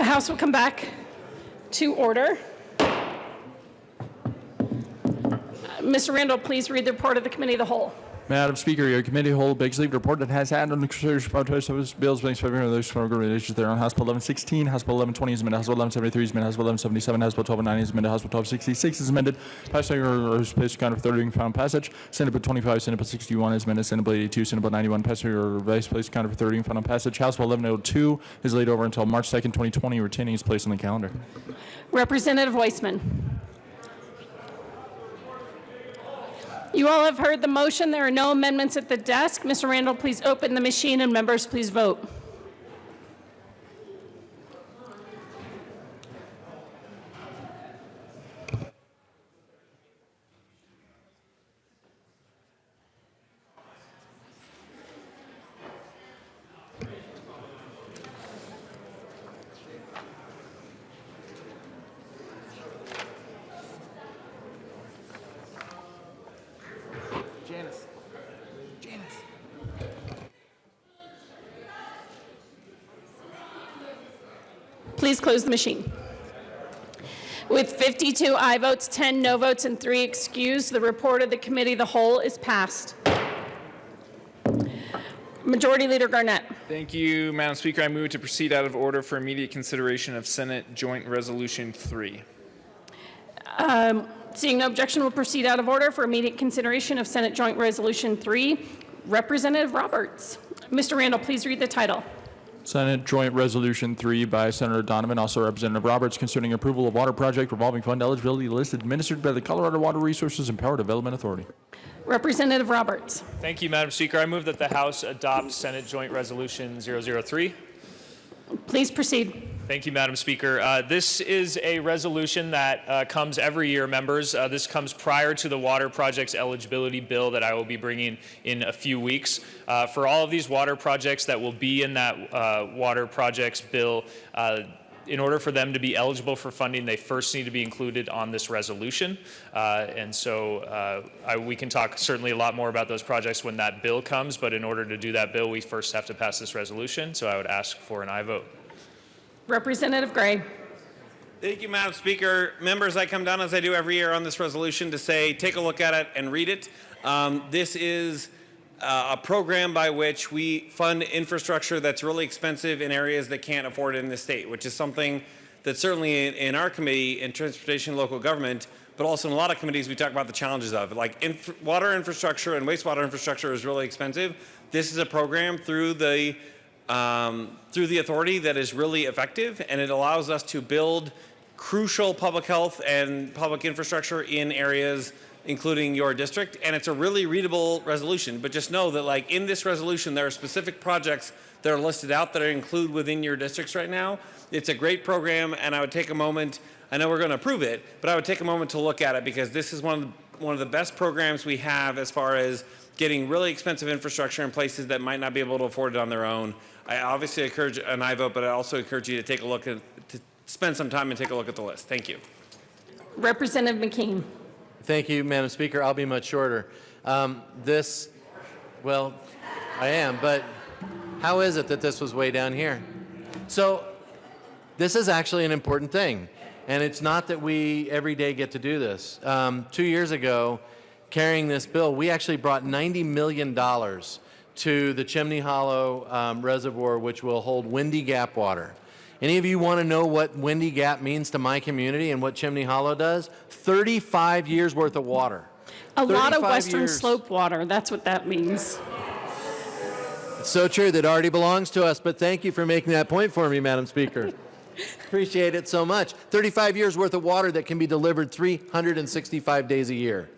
The House will come back to order. Mr. Randall, please read the report of the Committee of the Whole. Madam Speaker, your committee whole begs leave to report that has had on the consideration of those bills being spoken of those recommendations there on House Bill 1116, House Bill 1120 is amended, House Bill 1173 is amended, House Bill 1177, House Bill 1209 is amended, House Bill 1266 is amended, passed or placed kind of third reading final passage, Senate Bill 25, Senate Bill 61 is amended, Senate Bill 82, Senate Bill 91 passed or vice placed kind of third reading final passage, House Bill 1102 is laid over until March 2nd, 2020, retaining its place on the calendar. Representative Weissman. You all have heard the motion. There are no amendments at the desk. Mr. Randall, please open the machine and members, please vote. Please close the machine. With 52 aye votes, 10 no votes, and 3 excused, the report of the committee of the whole is passed. Majority Leader Garnett. Thank you, Madam Speaker. I move to proceed out of order for immediate consideration of Senate Joint Resolution 3. Seeing no objection, we'll proceed out of order for immediate consideration of Senate Joint Resolution 3. Representative Roberts. Mr. Randall, please read the title. Senate Joint Resolution 3 by Senator Donovan, also Representative Roberts, concerning approval of water project revolving fund eligibility list administered by the Colorado Water Resources and Power Development Authority. Representative Roberts. Thank you, Madam Speaker. I move that the House adopt Senate Joint Resolution 003. Please proceed. Thank you, Madam Speaker. This is a resolution that comes every year, members. This comes prior to the water projects eligibility bill that I will be bringing in a few weeks. For all of these water projects that will be in that water projects bill, in order for them to be eligible for funding, they first need to be included on this resolution. We can talk certainly a lot more about those projects when that bill comes, but in order to do that bill, we first have to pass this resolution. So I would ask for an aye vote. Representative Gray. Thank you, Madam Speaker. Members, I come down as I do every year on this resolution to say, take a look at it and read it. This is a program by which we fund infrastructure that's really expensive in areas that can't afford it in the state, which is something that certainly in our committee in transportation and local government, but also in a lot of committees, we talk about the challenges of it. Like water infrastructure and wastewater infrastructure is really expensive. This is a program through the authority that is really effective, and it allows us to build crucial public health and public infrastructure in areas including your district, and it's a really readable resolution. But just know that, like, in this resolution, there are specific projects that are listed out that are included within your districts right now. It's a great program, and I would take a moment, I know we're going to approve it, but I would take a moment to look at it, because this is one of the best programs we have as far as getting really expensive infrastructure in places that might not be able to afford it on their own. I obviously encourage an aye vote, but I also encourage you to take a look at, to spend some time and take a look at the list. Thank you. Representative McKean. Thank you, Madam Speaker. I'll be much shorter. Well, I am, but how is it that this was way down here? So this is actually an important thing, and it's not that we every day get to do this. 2 years ago, carrying this bill, we actually brought $90 million to the Chimney Hollow Reservoir, which will hold Windy Gap water. Any of you want to know what Windy Gap means to my community and what Chimney Hollow does? 35 years worth of water. A lot of 35 Western years. Slope water, that's what that means. It's so true, that already belongs to us, but thank you for making that point for me, Madam Speaker. Appreciate it so much. 35 years worth of water that can be delivered 365 days a year.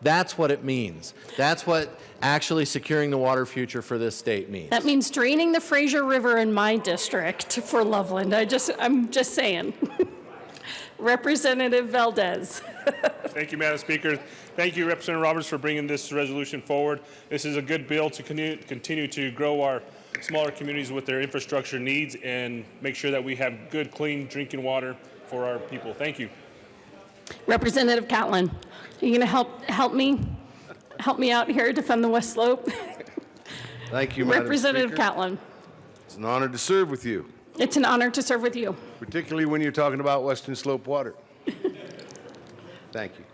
That's what it means. That's what actually securing the water future for this state means. That means draining the Fraser River in my district for Loveland. I'm just saying. Representative Valdez. Thank you, Madam Speaker. Thank you, Representative Roberts, for bringing this resolution forward. This is a good bill to continue to grow our smaller communities with their infrastructure needs and make sure that we have good, clean drinking water for our people. Thank you. Representative Catlin, are you going to help me out here defend the West Slope? Thank you, Madam Representative Speaker. Catlin. It's an honor to serve with you, It's an honor to serve with you. particularly when you're talking about Western Slope water. Thank you.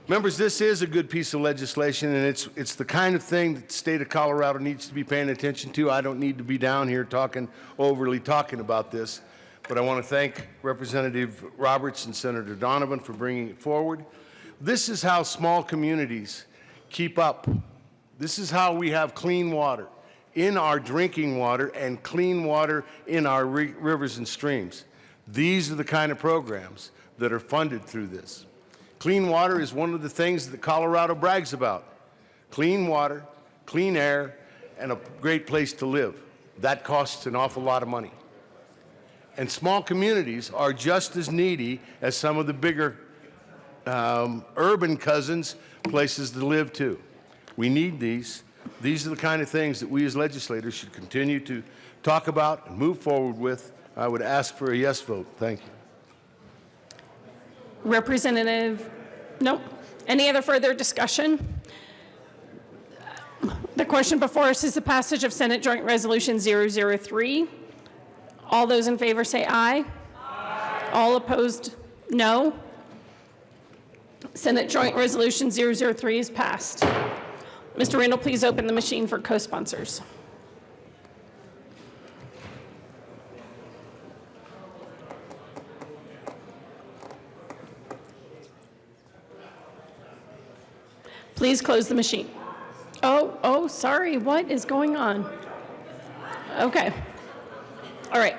Members, this is a good piece of legislation, and it's the kind of thing that the state of Colorado needs to be paying attention to. I don't need to be down here overly talking about this, but I want to thank Representative Roberts and Senator Donovan for bringing it forward. This is how small communities keep up. This is how we have clean water in our drinking water and clean water in our rivers and streams. These are the kind of programs that are funded through this. Clean water is one of the things that Colorado brags about. Clean water, clean air, and a great place to live. That costs an awful lot of money. And small communities are just as needy as some of the bigger urban cousins, places to live too. We need these. These are the kind of things that we as legislators should continue to talk about and move forward with. I would ask for a yes vote. Thank you. Representative, no. Any other further discussion? The question before us is the passage of Senate Joint Resolution 003. All those in favor say aye. Aye. All opposed, no. Senate Joint Resolution 003 is passed. Mr. Randall, please open the machine for co-sponsors. Please close the machine. Oh, sorry, what is going on? Okay. All right.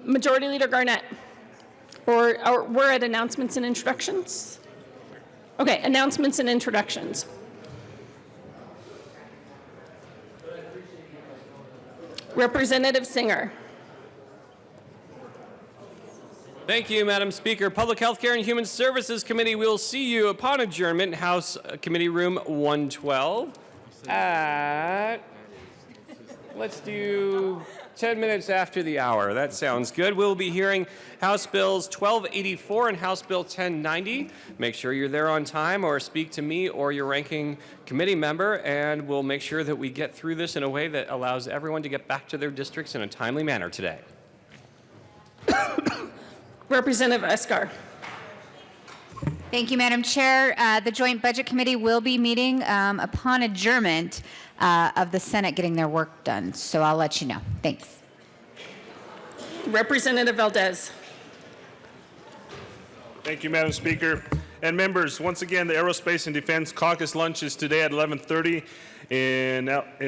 Majority Leader Garnett. Or we're at announcements and introductions? Okay, announcements and introductions. Representative Singer. Thank you, Madam Speaker. Public Health Care and Human Services Committee will see you upon adjournment, House Committee Room 112 at, let's do 10 minutes after the hour. That sounds good. We'll be hearing House Bills 1284 and House Bill 1090. Make sure you're there on time or speak to me or your ranking committee member, and we'll make sure that we get through this in a way that allows everyone to get back to their districts in a timely manner today. Representative Escar. Thank you, Madam Chair. The Joint Budget Committee will be meeting upon adjournment of the Senate getting their work done. So I'll let you know. Thanks. Representative Valdez. Thank you, Madam Speaker. And members, once again, the Aerospace and Defense Caucus lunch is today at 11:30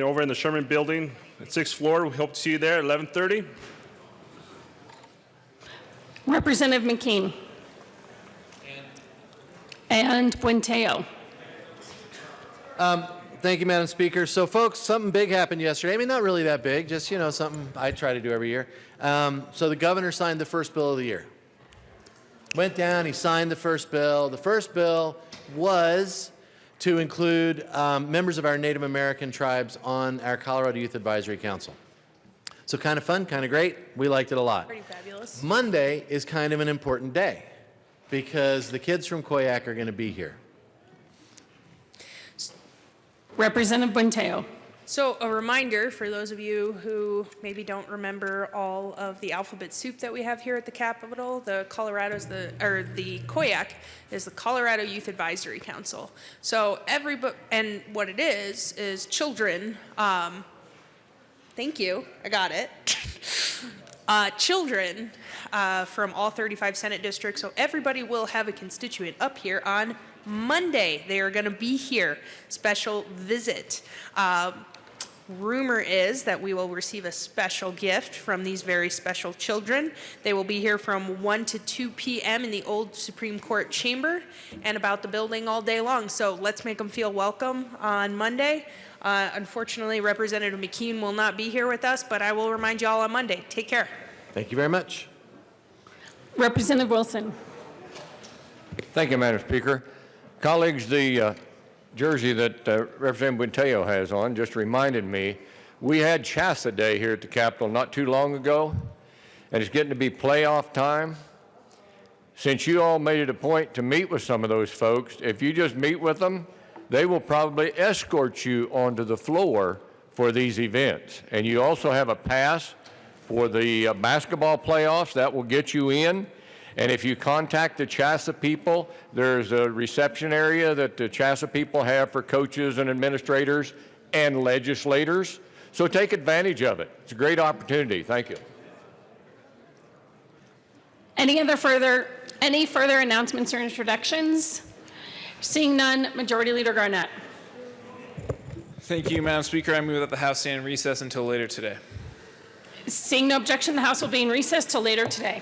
over in the Sherman Building, 6th floor. We hope to see you there at 11:30. Representative McKean. And Buenteo. Thank you, Madam Speaker. So, folks, something big happened yesterday. I mean, not really that big, just, something I try to do every year. So the governor signed the first bill of the year. Went down, he signed the first bill. The first bill was to include members of our Native American tribes on our Colorado Youth Advisory Council. So kind of fun, kind of great. We liked it a lot. Pretty fabulous. Monday is kind of an important day because the kids from Koyak are going to be here. Representative Buenteo. So a reminder for those of you who maybe don't remember all of the alphabet soup that we have here at the Capitol, the Koyak is the Colorado Youth Advisory Council. So and what it is children, thank you, I got it. Children from all 35 Senate districts, so everybody will have a constituent up here on Monday. They are going to be here, special visit. Rumor is that we will receive a special gift from these very special children. They will be here from 1 to 2 p.m. in the old Supreme Court chamber and about the building all day long. So let's make them feel welcome on Monday. Unfortunately, Representative McKean will not be here with us, but I will remind you all on Monday. Take care. Thank you very much. Representative Wilson. Thank you, Madam Speaker. Colleagues, the jersey that Representative Buenteo has on just reminded me we had Chassa Day here at the Capitol not too long ago, and it's getting to be playoff time. Since you all made it a point to meet with some of those folks, if you just meet with them, they will probably escort you onto the floor for these events. And you also have a pass for the basketball playoffs. That will get you in. And if you contact the Chassa people, there's a reception area that the Chassa people have for coaches and administrators and legislators. So take advantage of it. It's a great opportunity. Thank you. Any further announcements or introductions? Seeing none, Majority Leader Garnett. Thank you, Madam Speaker. I move that the House stand in recess until later today. Seeing no objection, the House will be in recess till later today.